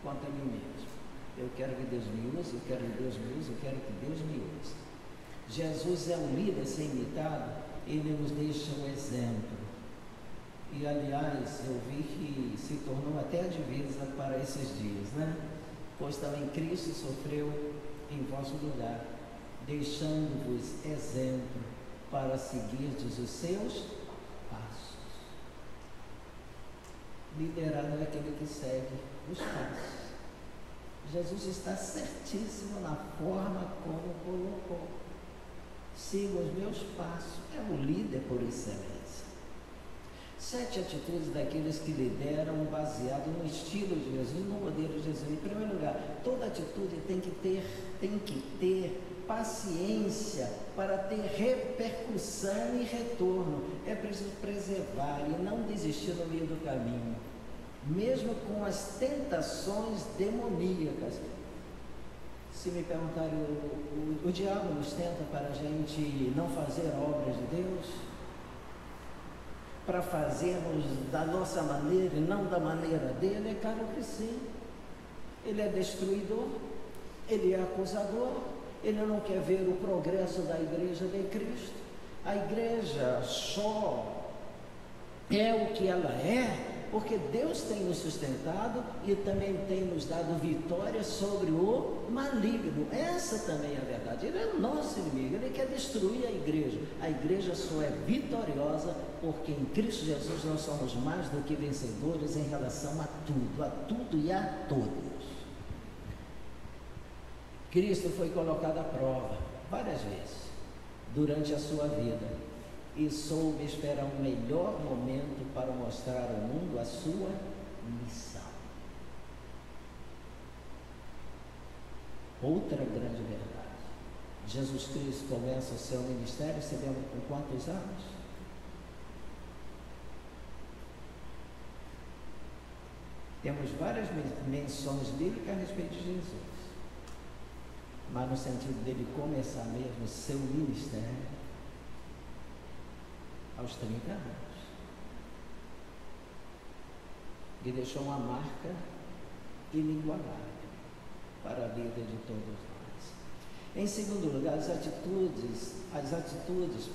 quanto a mim mesmo. Eu quero que Deus me use, eu quero que Deus me use, eu quero que Deus me use. Jesus é um líder sem imitado, ele nos deixa um exemplo. E aliás, eu vi que se tornou até a divisa para esses dias, né? Pois também Cristo sofreu em vosso lugar, deixando-vos exemplo para seguirdes os seus passos. Liderado é aquele que segue os passos. Jesus está certíssimo na forma como colocou. Siga os meus passos. É o líder por excelência. 7 atitudes daqueles que lideram baseado no estilo de Jesus, no modelo de Jesus. Em primeiro lugar, toda atitude tem que ter paciência para ter repercussão e retorno. É preciso preservar e não desistir no meio do caminho, mesmo com as tentações demoníacas. Se me perguntarem, o diabo nos tenta para a gente não fazer obras de Deus, para fazermos da nossa maneira e não da maneira dele? É claro que sim. Ele é destruidor, ele é acusador, ele não quer ver o progresso da igreja de Cristo. A igreja só é o que ela é porque Deus tem nos sustentado e também tem nos dado vitória sobre o maligno. Essa também é a verdade. Ele é o nosso inimigo, ele quer destruir a igreja. A igreja só é vitoriosa porque em Cristo Jesus nós somos mais do que vencedores em relação a tudo e a todos. Cristo foi colocado à prova várias vezes durante a sua vida e soube esperar um melhor momento para mostrar ao mundo a sua missão. Outra grande verdade: Jesus Cristo começa o seu ministério, sabemos com quantos anos? Temos várias menções bíblicas a respeito de Jesus, mas no sentido dele começar mesmo o seu ministério aos 30 anos. E deixou uma marca inigualável para a vida de todos nós. Em segundo lugar, as atitudes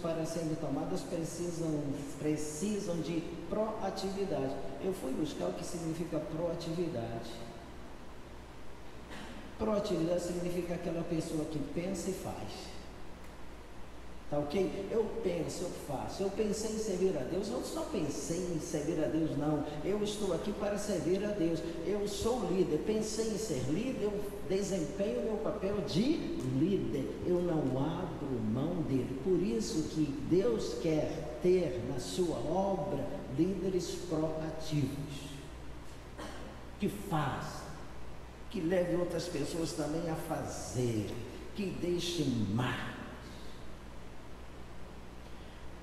para serem tomadas precisam de proatividade. Eu fui buscar o que significa proatividade. Proatividade significa aquela pessoa que pensa e faz. Tá ok? Eu penso, eu faço. Eu pensei em servir a Deus, eu não só pensei em servir a Deus, não. Eu estou aqui para servir a Deus. Eu sou líder, pensei em ser líder, eu desempenho o meu papel de líder. Eu não abro mão dele. Por isso que Deus quer ter na sua obra líderes proativos, que façam, que levem outras pessoas também a fazer, que deixem marcas.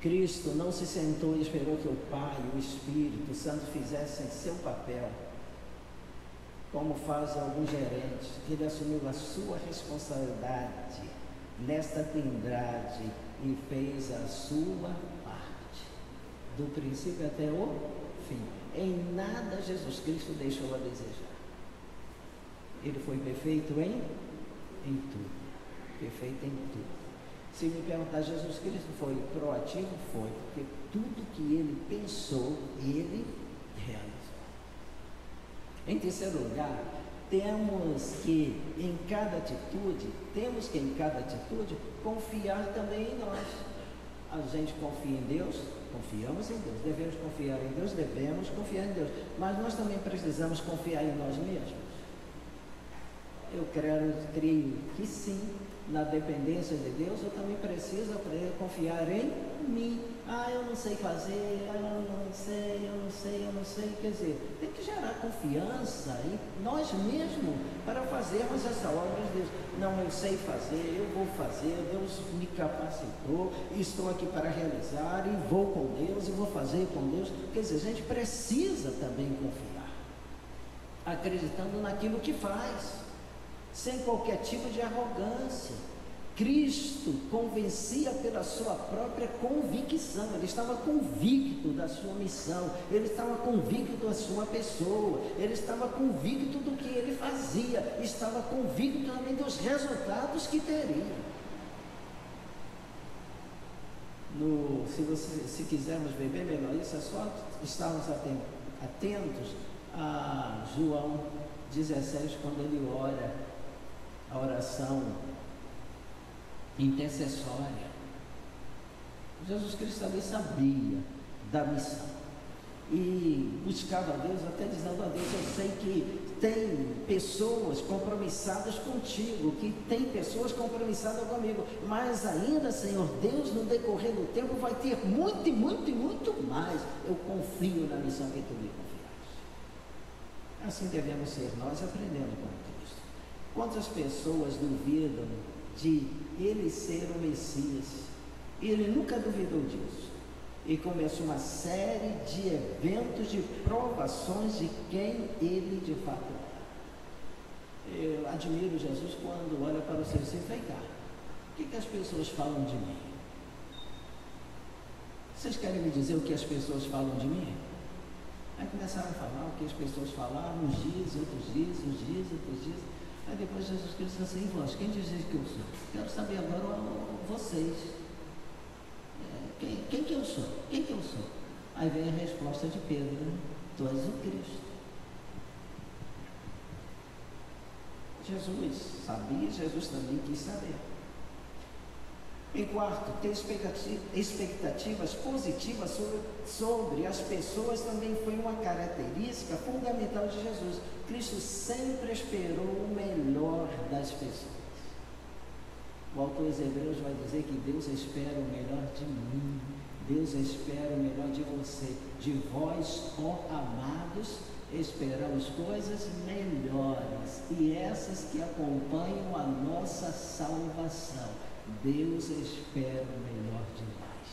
Cristo não se sentou e esperou que o Pai e o Espírito Santo fizessem seu papel, como fazem alguns gerentes. Ele assumiu a sua responsabilidade nesta trindade e fez a sua parte, do princípio até o fim. Em nada Jesus Cristo deixou a desejar. Ele foi perfeito em tudo, perfeito em tudo. Se me perguntar, Jesus Cristo foi proativo? Foi, porque tudo que ele pensou, ele realizou. Em terceiro lugar, temos que em cada atitude confiar também em nós. A gente confia em Deus, confiamos em Deus, devemos confiar em Deus, devemos confiar em Deus, mas nós também precisamos confiar em nós mesmos. Eu creio que sim. Na dependência de Deus, eu também preciso aprender a confiar em mim. Eu não sei fazer, eu não sei. Quer dizer, tem que gerar confiança em nós mesmos para fazermos essa obra de Deus. Não, eu sei fazer, eu vou fazer, Deus me capacitou, estou aqui para realizar, e vou com Deus, e vou fazer com Deus. Quer dizer, a gente precisa também confiar, acreditando naquilo que faz, sem qualquer tipo de arrogância. Cristo convencia pela sua própria convicção. Ele estava convicto da sua missão, ele estava convicto da sua pessoa, ele estava convicto do que ele fazia, estava convicto também dos resultados que teria. Se quisermos ver bem melhor isso, é só estarmos atentos a João 17, quando ele ora a oração intercessória. Jesus Cristo também sabia da missão e buscava a Deus, até dizendo a Deus: eu sei que tem pessoas compromissadas contigo, que tem pessoas compromissadas comigo, mas ainda, Senhor Deus, no decorrer do tempo vai ter muito e muito e muito mais. Eu confio na missão que tu me confiaste. Assim devemos ser nós, aprendendo com Cristo. Quantas pessoas duvidam de ele ser o Messias? Ele nunca duvidou disso. E começou uma série de eventos, de provações de quem ele de fato é. Eu admiro Jesus quando olha para os seus e vem cá, o que as pessoas falam de mim? Vocês querem me dizer o que as pessoas falam de mim? Aí começaram a falar o que as pessoas falaram, uns dias, outros dias, outros dias. Aí depois Jesus Cristo disse assim: e vós, quem diz que eu sou? Quero saber agora vocês. Quem que eu sou? Quem que eu sou? Aí vem a resposta de Pedro, né? Tu és o Cristo. Jesus sabia, Jesus também quis saber. Em quarto, ter expectativas positivas sobre as pessoas também foi uma característica fundamental de Jesus. Cristo sempre esperou o melhor das pessoas. O autor dos Hebreus vai dizer que Deus espera o melhor de mim, Deus espera o melhor de você, de vós, ó amados, esperamos coisas melhores, e essas que acompanham a nossa salvação. Deus espera o melhor de nós.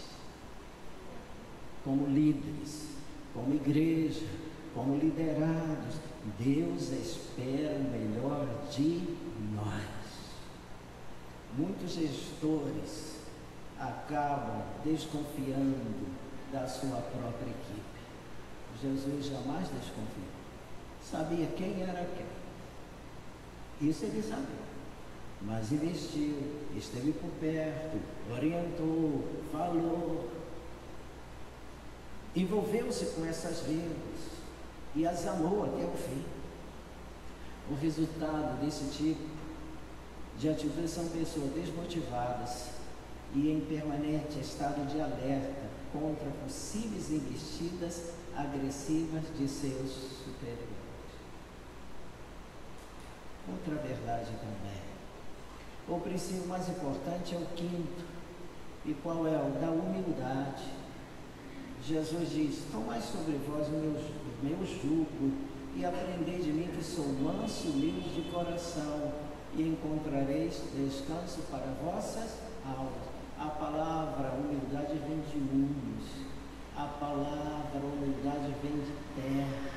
Como líderes, como igreja, como liderados, Deus espera o melhor de nós. Muitos gestores acabam desconfiando da sua própria equipe. Jesus jamais desconfiou. Sabia quem era quem. Isso ele sabia. Mas investiu, esteve por perto, orientou, falou, envolveu-se com essas vidas e as amou até o fim. O resultado desse tipo de atitude são pessoas desmotivadas e em permanente estado de alerta contra possíveis investidas agressivas de seus superiores. Outra verdade também. O princípio mais importante é o quinto. E qual é? O da humildade. Jesus diz: tomai sobre vós o meu jugo e aprendei de mim, que sou manso e humilde de coração, e encontrareis descanso para vossas almas. A palavra humildade vem de humus. A palavra humildade vem de terra.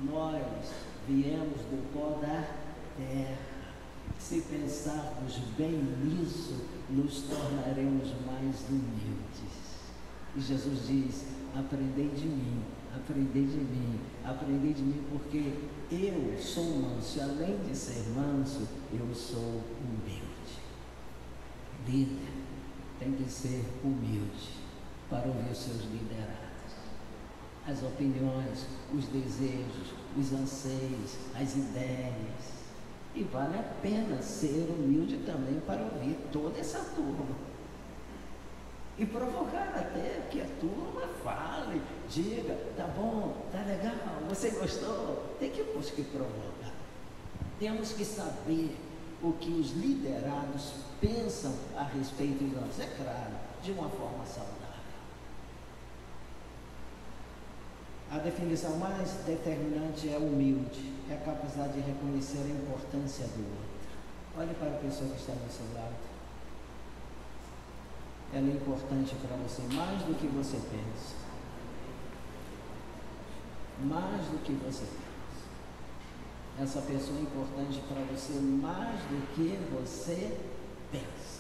Nós viemos do pó da terra. Se pensarmos bem nisso, nos tornaremos mais humildes. E Jesus diz: aprendei de mim, aprendei de mim, aprendei de mim, porque eu sou manso, e além de ser manso, eu sou humilde. Líder tem que ser humilde para ouvir os seus liderados, as opiniões, os desejos, os anseios, as ideias. E vale a pena ser humilde também para ouvir toda essa turma. E provocar até que a turma fale, diga: tá bom, tá legal, você gostou. Temos que provocar. Temos que saber o que os liderados pensam a respeito de nós. É claro, de uma forma saudável. A definição mais determinante é humilde, é a capacidade de reconhecer a importância do outro. Olhe para a pessoa que está do seu lado. Ela é importante para você mais do que você pensa. Mais do que você pensa. Essa pessoa é importante para você mais do que você pensa.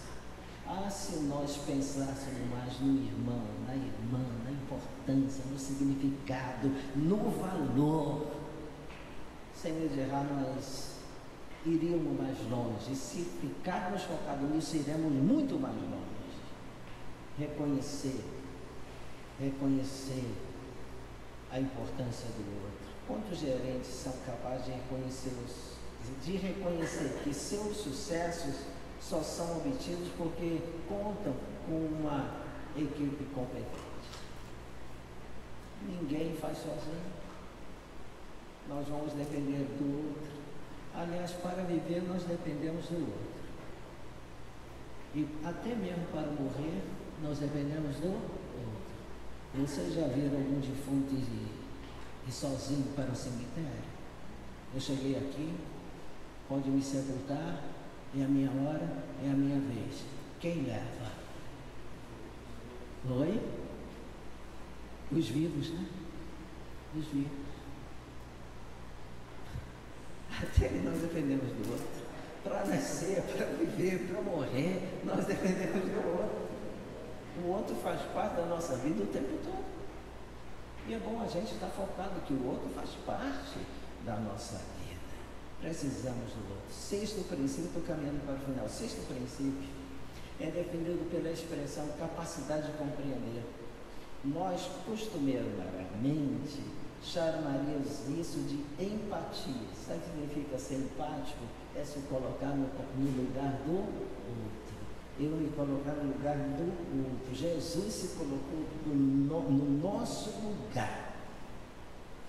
Ah, se nós pensássemos mais no irmão, na irmã, na importância, no significado, no valor, sem medo de errar, nós iríamos mais longe. E se ficarmos focados nisso, iremos muito mais longe. Reconhecer a importância do outro. Quantos gerentes são capazes de reconhecer que seus sucessos só são obtidos porque contam com uma equipe competente? Ninguém faz sozinho. Nós vamos depender do outro. Aliás, para viver nós dependemos do outro. E até mesmo para morrer nós dependemos do outro. Vocês já viram algum defunto ir sozinho para o cemitério? Eu cheguei aqui, pode me sepultar, é a minha hora, é a minha vez. Quem leva? Oi? Os vivos, né? Os vivos. Até nós dependemos do outro. Para nascer, para viver, para morrer, nós dependemos do outro. O outro faz parte da nossa vida o tempo todo. E é bom a gente estar focado que o outro faz parte da nossa vida. Precisamos do outro. Sexto princípio, estou caminhando para o final. Sexto princípio é definido pela expressão capacidade de compreender. Nós, costumeiramente, chamaríamos isso de empatia. Sabe o que significa ser empático? É se colocar no lugar do outro. Eu me colocar no lugar do outro. Jesus se colocou no nosso lugar.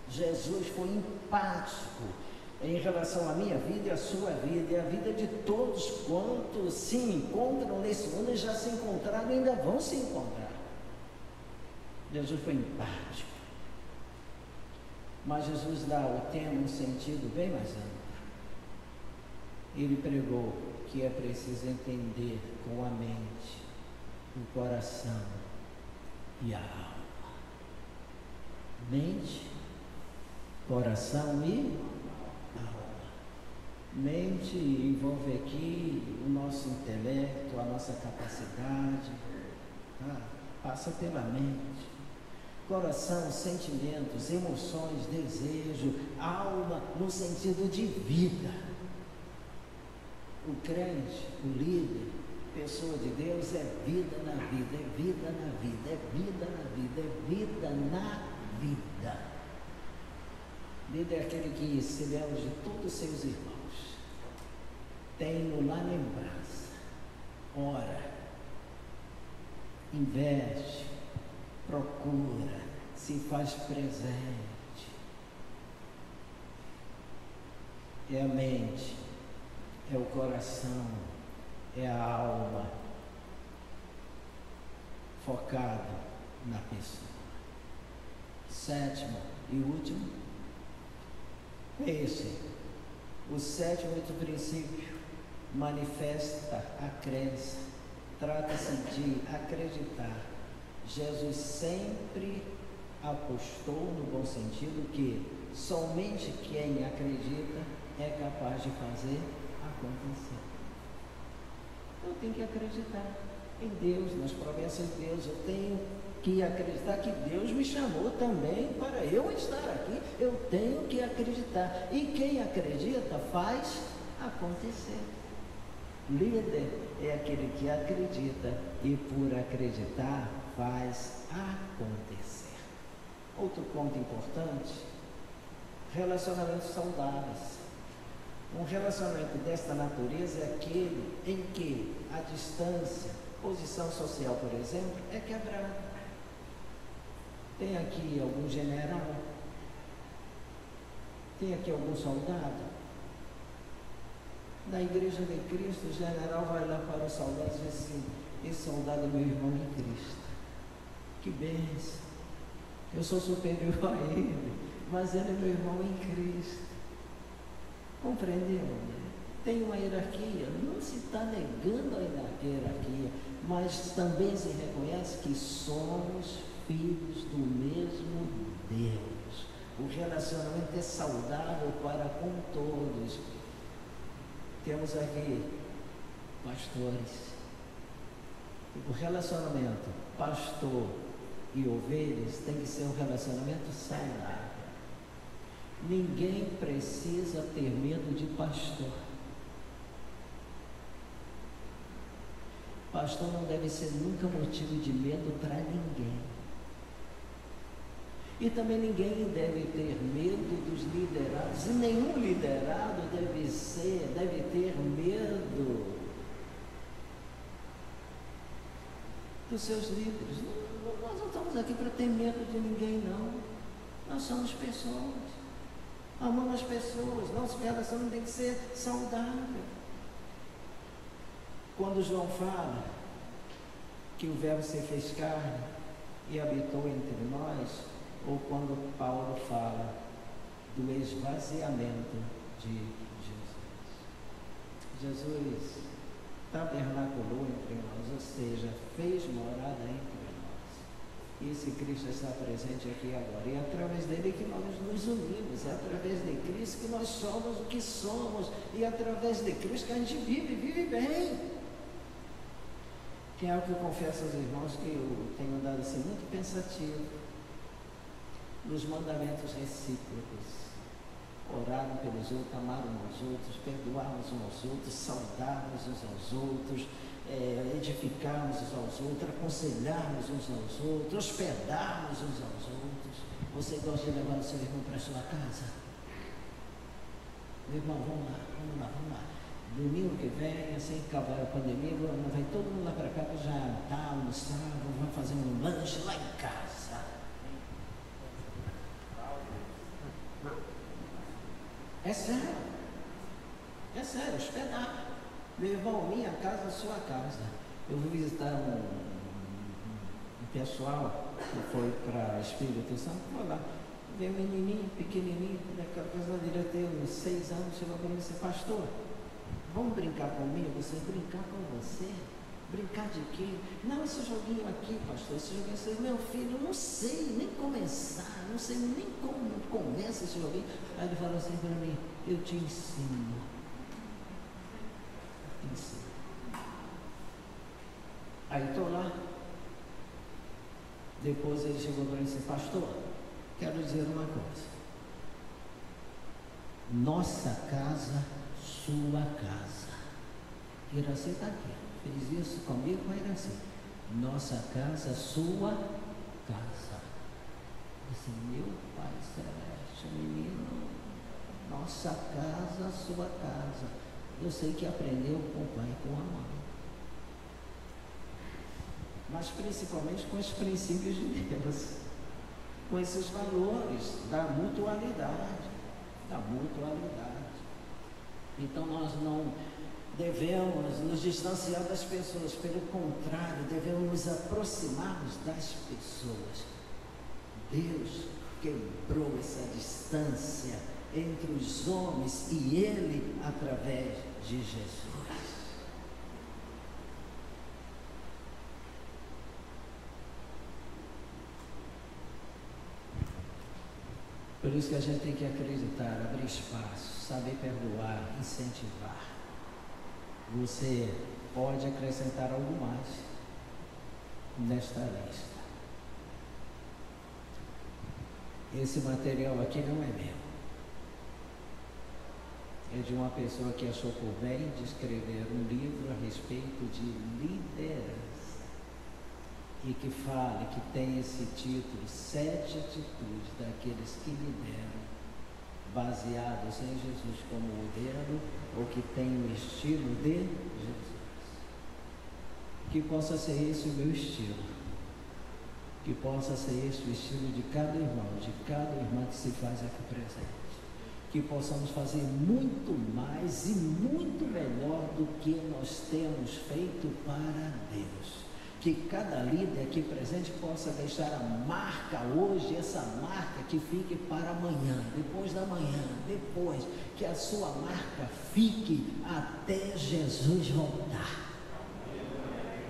Jesus foi empático em relação à minha vida e à sua vida, e à vida de todos quantos se encontram nesse mundo e já se encontraram e ainda vão se encontrar. Jesus foi empático. Mas Jesus dá ao tema um sentido bem mais amplo. Ele pregou que é preciso entender com a mente, o coração e a alma. Mente, coração e alma. Mente envolve aqui o nosso intelecto, a nossa capacidade, tá? Passa pela mente. Coração, sentimentos, emoções, desejo, alma no sentido de vida. O crente, o líder, pessoa de Deus é vida na vida, é vida na vida, é vida na vida, é vida na vida. Líder é aquele que se lembra de todos os seus irmãos, tem-no na lembrança, ora, investe, procura, se faz presente. É a mente, é o coração, é a alma focado na pessoa. Sétimo e último, é esse. O sétimo princípio manifesta a crença, trata-se de acreditar. Jesus sempre apostou, no bom sentido, que somente quem acredita é capaz de fazer acontecer. Eu tenho que acreditar em Deus, nas promessas de Deus. Eu tenho que acreditar que Deus me chamou também para eu estar aqui. Eu tenho que acreditar. E quem acredita faz acontecer. Líder é aquele que acredita e por acreditar faz acontecer. Outro ponto importante, relacionamentos saudáveis. Um relacionamento desta natureza é aquele em que a distância, posição social, por exemplo, é quebrada. Tem aqui algum general, tem aqui algum soldado. Na igreja de Cristo, o general vai lá para o soldado e diz assim: esse soldado é meu irmão em Cristo. Que bênção! Eu sou superior a ele, mas ele é meu irmão em Cristo. Compreendeu? Tem uma hierarquia, não se está negando a hierarquia, mas também se reconhece que somos filhos do mesmo Deus. O relacionamento é saudável para com todos. Temos aqui pastores. O relacionamento pastor e ovelhas tem que ser um relacionamento saudável. Ninguém precisa ter medo de pastor. Pastor não deve ser nunca motivo de medo para ninguém. E também ninguém deve ter medo dos liderados. E nenhum liderado deve ter medo dos seus líderes. Nós não estamos aqui para ter medo de ninguém, não. Nós somos pessoas. Amamos as pessoas. Nosso relacionamento tem que ser saudável. Quando João fala que o Verbo se fez carne e habitou entre nós, ou quando Paulo fala do esvaziamento de Jesus. Jesus tabernaculou entre nós, ou seja, fez morada entre nós. E esse Cristo está presente aqui agora. E é através dele que nós nos unimos. É através de Cristo que nós somos o que somos. E é através de Cristo que a gente vive bem. Tem algo que eu confesso aos irmãos que eu tenho andado assim muito pensativo. Nos mandamentos recíprocos. Orarmos pelos outros, amarmos uns aos outros, perdoarmos uns aos outros, saudarmos uns aos outros, edificarmos uns aos outros, aconselharmos uns aos outros, hospedarmos uns aos outros. Você gosta de levar o seu irmão para a sua casa? Meu irmão, vamos lá. Domingo que vem, assim que acabar a pandemia, vai todo mundo lá para cá para jantar, almoçar, vamos fazer um lanche lá em casa. É sério, hospedar. Meu irmão, minha casa, sua casa. Eu vou visitar um pessoal que foi para Espírito Santo, foi lá. Veio um menininho, pequenininho, daquela casa dele ter uns 6 anos, chegou para mim e disse: pastor, vamos brincar comigo? Você brincar com você? Brincar de quê? Não, esse joguinho aqui, pastor, esse joguinho aqui. Meu filho, não sei nem começar, não sei nem como começa esse joguinho. Aí ele falou assim para mim: eu te ensino. Aí estou lá. Depois ele chegou para mim e disse: pastor, quero dizer uma coisa. Nossa casa, sua casa. Iraci está aqui. Fez isso comigo com a Iraci. Nossa casa, sua casa. Eu disse: meu Pai Celeste, menino, nossa casa, sua casa. Eu sei que aprendeu com o pai e com a mãe. Mas principalmente com os princípios de Deus. Com esses valores da mutualidade. Então nós não devemos nos distanciar das pessoas, pelo contrário, devemos nos aproximarmos das pessoas. Deus quebrou essa distância entre os homens e Ele através de Jesus. Por isso que a gente tem que acreditar, abrir espaço, saber perdoar, incentivar. Você pode acrescentar algo mais nesta lista. Esse material aqui não é meu. É de uma pessoa que achou por bem de escrever um livro a respeito de liderança. E que fale, que tem esse título, 7 atitudes daqueles que lideram, baseados em Jesus como modelo, ou que têm o estilo de Jesus. Que possa ser esse o meu estilo. Que possa ser esse o estilo de cada irmão, de cada irmã que se faz aqui presente. Que possamos fazer muito mais e muito melhor do que nós temos feito para Deus. Que cada líder aqui presente possa deixar a marca hoje, essa marca que fique para amanhã, depois da manhã, depois, que a sua marca fique até Jesus voltar.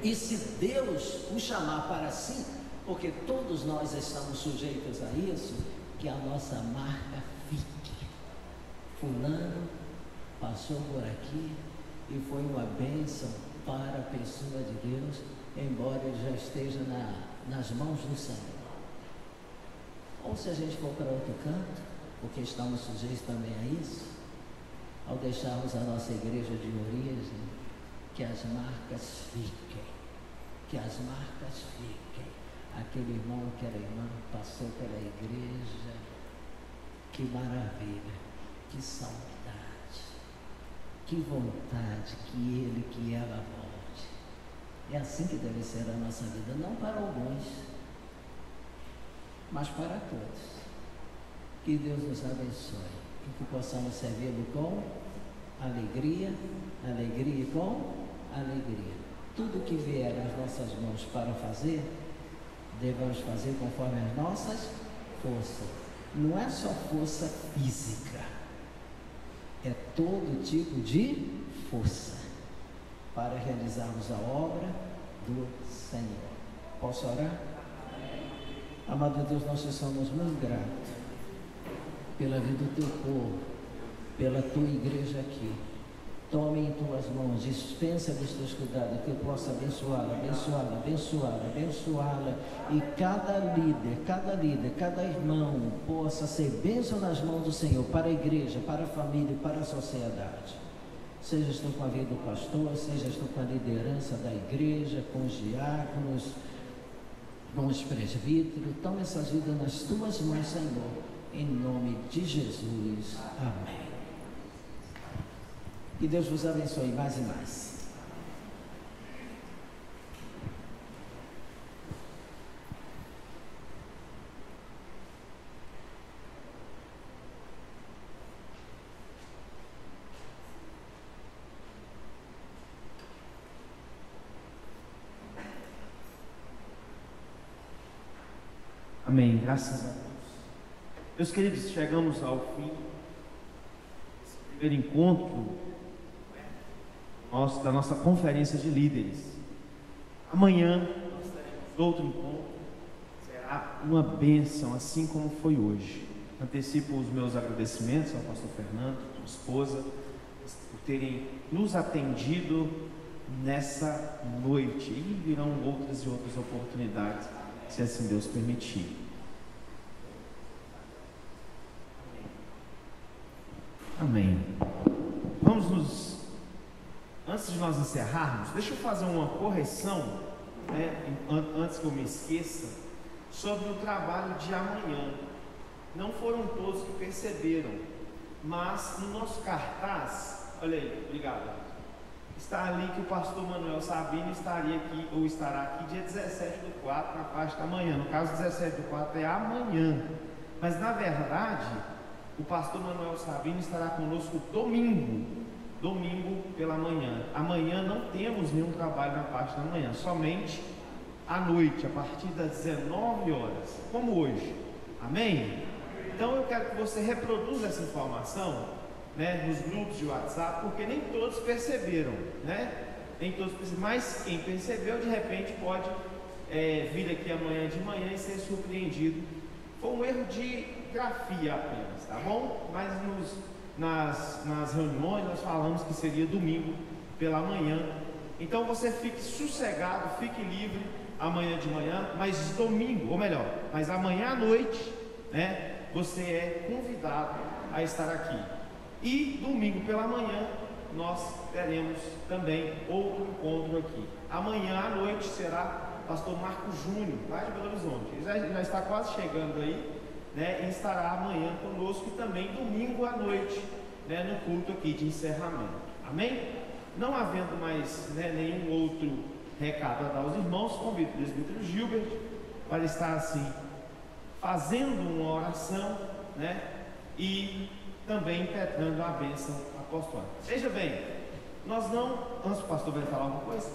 E se Deus o chamar para si, porque todos nós estamos sujeitos a isso, que a nossa marca fique. Fulano passou por aqui e foi uma bênção para a pessoa de Deus, embora ele já esteja nas mãos do Senhor. Ou se a gente for para outro canto, porque estamos sujeitos também a isso, ao deixarmos a nossa igreja de origem, que as marcas fiquem, aquele irmão, aquela irmã passou pela igreja, que maravilha, que saudade, que vontade que ela volte. É assim que deve ser a nossa vida, não para alguns, mas para todos. Que Deus nos abençoe e que possamos servi-lo com alegria e com alegria. Tudo que vier às nossas mãos para fazer, devemos fazer conforme as nossas forças. Não é só força física, é todo tipo de força para realizarmos a obra do Senhor. Posso orar? Amado Deus, nós somos muito gratos pela vida do teu povo, pela tua igreja aqui. Tome em tuas mãos, dispensa dos teus cuidados, que eu possa abençoá-la, e cada líder, cada irmão possa ser bênção nas mãos do Senhor, para a igreja, para a família, para a sociedade. seja estou com a vida do pastor, seja estou com a liderança da igreja, com os diáconos, com os presbíteros. Toma essas vidas nas tuas mãos, Senhor, em nome de Jesus. Amém. Que Deus vos abençoe mais e mais. Amém, graças a Deus. Meus queridos, chegamos ao fim desse primeiro encontro da nossa conferência de líderes. Amanhã nós teremos outro encontro, será uma bênção, assim como foi hoje. Antecipo os meus agradecimentos ao pastor Fernando, sua esposa, por terem nos atendido nessa noite, e virão outras e outras oportunidades, se assim Deus permitir. Amém. Antes de nós encerrarmos, deixa eu fazer uma correção, antes que eu me esqueça, sobre o trabalho de amanhã. Não foram todos que perceberam, mas no nosso cartaz, olha aí, obrigado, está ali que o pastor Manuel Sabino estaria aqui, ou estará aqui dia 17/4, na parte da manhã. No caso, 17/4 é amanhã, mas na verdade o pastor Manuel Sabino estará conosco domingo pela manhã. Amanhã não temos nenhum trabalho na parte da manhã, somente à noite, a partir das 19 horas, como hoje. Amém? Então eu quero que você reproduza essa informação, nos grupos de WhatsApp, porque nem todos perceberam, Nem todos perceberam, mas quem percebeu, de repente pode vir aqui amanhã de manhã e ser surpreendido. Foi um erro de grafia apenas, tá bom? Mas nas reuniões nós falamos que seria domingo pela manhã. Então você fique sossegado, fique livre amanhã de manhã, mas domingo, ou melhor, mas amanhã à noite, você é convidado a estar aqui. E domingo pela manhã nós teremos também outro encontro aqui. Amanhã à noite será pastor Marcos Júnior, lá de Belo Horizonte. Ele já está quase chegando aí, e estará amanhã conosco, e também domingo à noite, no culto aqui de encerramento. Amém? Não havendo mais nenhum outro recado a dar aos irmãos, convido o presbítero Gilbert para estar assim fazendo uma oração, e também impetrando a bênção apostólica. Veja bem, antes o pastor vai falar alguma coisa?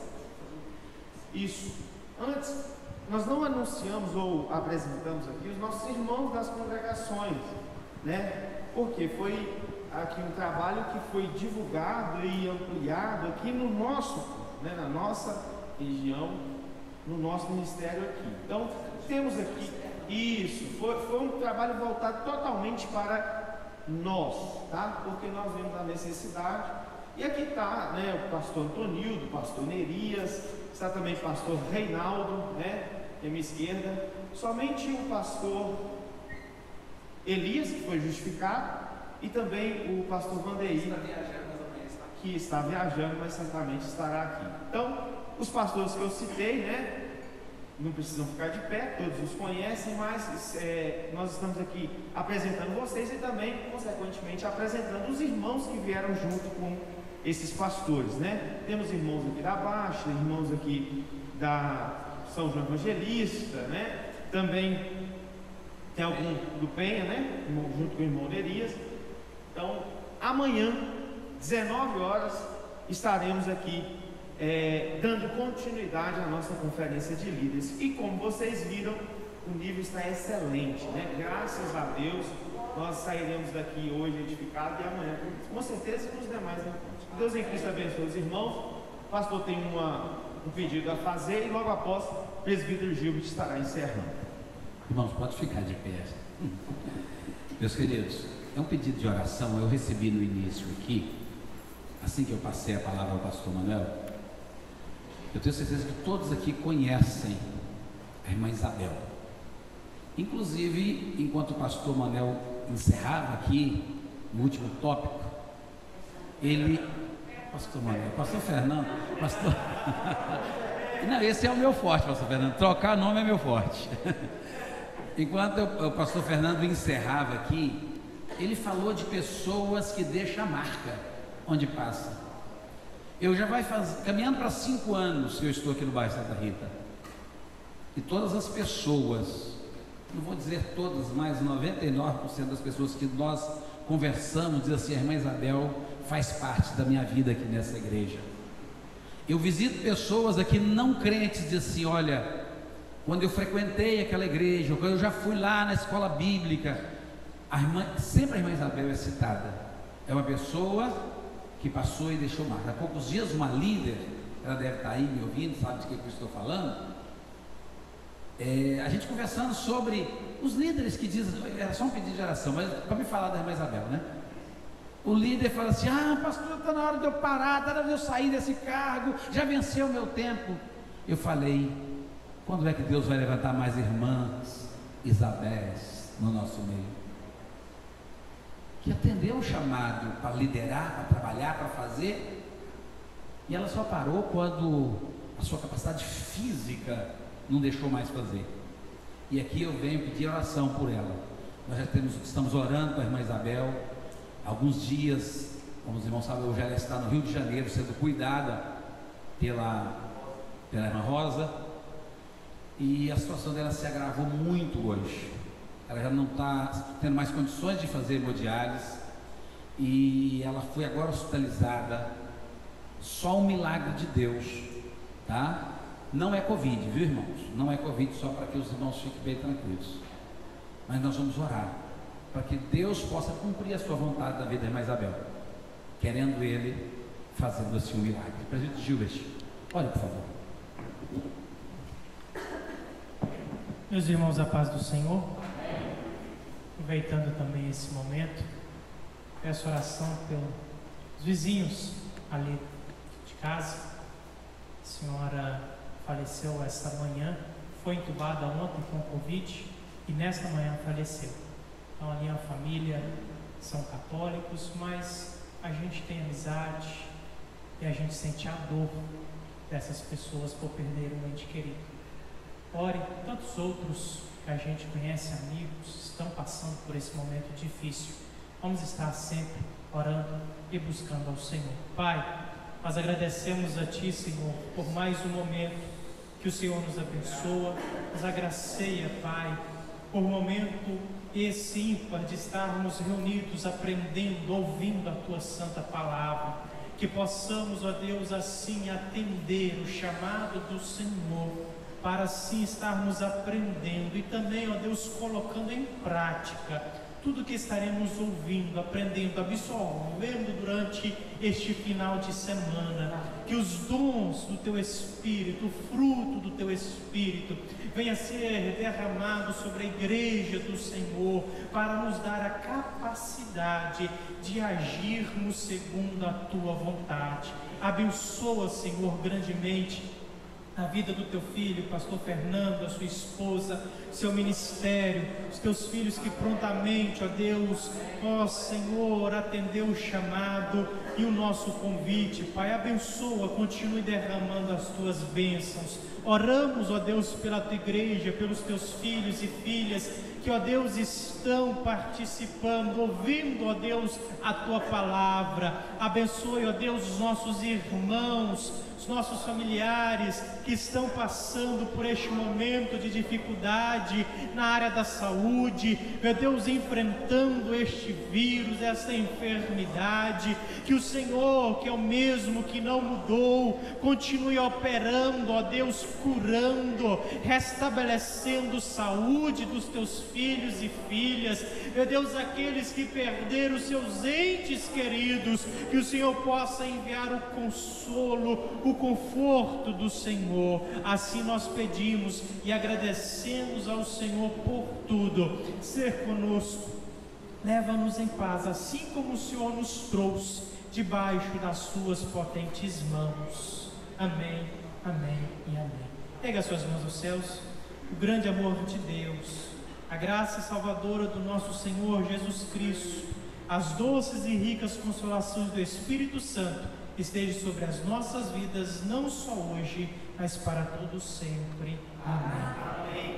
Isso. Antes, nós não anunciamos ou apresentamos aqui os nossos irmãos das congregações, Porque foi aqui um trabalho que foi divulgado e ampliado aqui no nosso, na nossa região, no nosso ministério aqui. Então, temos aqui, foi um trabalho voltado totalmente para nós, tá? Porque nós vemos a necessidade. E aqui está, o pastor Antonildo, o pastor Nerias, está também o pastor Reinaldo, à minha esquerda. Somente o pastor Elias, que foi justificado, e também o pastor Vandeir, que está viajando, mas certamente estará aqui. Então, os pastores que eu citei, não precisam ficar de pé, todos os conhecem, mas nós estamos aqui apresentando vocês e também, consequentemente, apresentando os irmãos que vieram junto com esses pastores, Temos irmãos aqui da Baixa, irmãos aqui da São João Evangelista, Também tem algum do Penha, junto com o irmão Nerias. Então, amanhã, 19 horas, estaremos aqui dando continuidade à nossa conferência de líderes. E como vocês viram, o nível está excelente, Graças a Deus, nós sairemos daqui hoje edificados e amanhã, com certeza, nos demais encontros. Deus em Cristo abençoe os irmãos. O pastor tem um pedido a fazer e logo após o presbítero Gilbert estará encerrando. Irmãos, pode ficar de pé. Meus queridos, é um pedido de oração. Eu recebi no início aqui, assim que eu passei a palavra ao pastor Manuel. Eu tenho certeza que todos aqui conhecem a irmã Isabel. Inclusive, enquanto o pastor Manuel encerrava aqui no último tópico, ele pastor Manuel, pastor Fernando, pastor... Não, esse é o meu forte, pastor Fernando, trocar nome é meu forte. Enquanto o pastor Fernando encerrava aqui, ele falou de pessoas que deixam a marca onde passa. Eu já vai caminhando para 5 anos que eu estou aqui no bairro Santa Rita, e todas as pessoas, não vou dizer todas, mas 99% das pessoas que nós conversamos, diz assim: a irmã Isabel faz parte da minha vida aqui nessa igreja. Eu visito pessoas aqui não crentes, diz assim: olha, quando eu frequentei aquela igreja, quando eu já fui lá na escola bíblica, sempre a irmã Isabel é citada. É uma pessoa que passou e deixou marca. Há poucos dias uma líder, ela deve estar aí me ouvindo, sabe de que eu estou falando, a gente conversando sobre os líderes que dizem, era só um pedido de oração, mas para me falar da irmã Isabel, né? O líder fala assim: pastor, está na hora de eu parar, está na hora de eu sair desse cargo, já venceu o meu tempo. Eu falei: quando é que Deus vai levantar mais irmãs Isabéis no nosso meio? Que atendeu o chamado para liderar, para trabalhar, para fazer, e ela só parou quando a sua capacidade física não deixou mais fazer. E aqui eu venho pedir oração por ela. Nós já estamos orando com a irmã Isabel alguns dias, como os irmãos sabem, hoje ela está no Rio de Janeiro sendo cuidada pela irmã Rosa, e a situação dela se agravou muito hoje. Ela já não está tendo mais condições de fazer hemodiálise, e ela foi agora hospitalizada. Só um milagre de Deus, tá? Não é Covid, viu, irmãos? Não é Covid, só para que os irmãos fiquem bem tranquilos. Mas nós vamos orar para que Deus possa cumprir a sua vontade da vida da irmã Isabel, querendo Ele, fazendo assim um milagre. Presidente Gilbert, olha, por favor. Meus irmãos, a paz do Senhor. Aproveitando também esse momento, peço oração pelos vizinhos ali de casa. A senhora faleceu esta manhã, foi entubada ontem com Covid e nesta manhã faleceu. Então ali a família são católicos, mas a gente tem amizade e a gente sente a dor dessas pessoas por perderem um ente querido. Ore, tantos outros que a gente conhece, amigos, estão passando por esse momento difícil. Vamos estar sempre orando e buscando ao Senhor. Pai, nós agradecemos a Ti, Senhor, por mais um momento que o Senhor nos abençoa, nos agraceia, Pai, por um momento esse ímpar de estarmos reunidos, aprendendo, ouvindo a Tua santa palavra, que possamos, ó Deus, assim atender o chamado do Senhor, para assim estarmos aprendendo e também, ó Deus, colocando em prática tudo que estaremos ouvindo, aprendendo, absorvendo durante este final de semana. Que os dons do Teu Espírito, o fruto do Teu Espírito, venha ser derramado sobre a igreja do Senhor, para nos dar a capacidade de agirmos segundo a Tua vontade. Abençoa, Senhor, grandemente a vida do Teu filho, pastor Fernando, a sua esposa, seu ministério, os Teus filhos que prontamente, ó Deus, ó Senhor, atendeu o chamado e o nosso convite. Pai, abençoa, continue derramando as Tuas bênçãos. Oramos, ó Deus, pela Tua igreja, pelos Teus filhos e filhas que, ó Deus, estão participando, ouvindo, ó Deus, a Tua palavra. Abençoe, ó Deus, os nossos irmãos, os nossos familiares que estão passando por este momento de dificuldade na área da saúde, meu Deus, enfrentando este vírus, esta enfermidade. Que o Senhor, que é o mesmo que não mudou, continue operando, ó Deus, curando, restabelecendo saúde dos Teus filhos e filhas, meu Deus, aqueles que perderam seus entes queridos, que o Senhor possa enviar o consolo, o conforto do Senhor. Assim nós pedimos e agradecemos ao Senhor por tudo. Ser conosco, leva-nos em paz, assim como o Senhor nos trouxe, debaixo das Tuas potentes mãos. Amém, amém e amém. Pega as suas mãos aos céus. O grande amor de Deus, a graça salvadora do nosso Senhor Jesus Cristo, as doces e ricas consolações do Espírito Santo estejam sobre as nossas vidas, não só hoje, mas para todos sempre. Amém.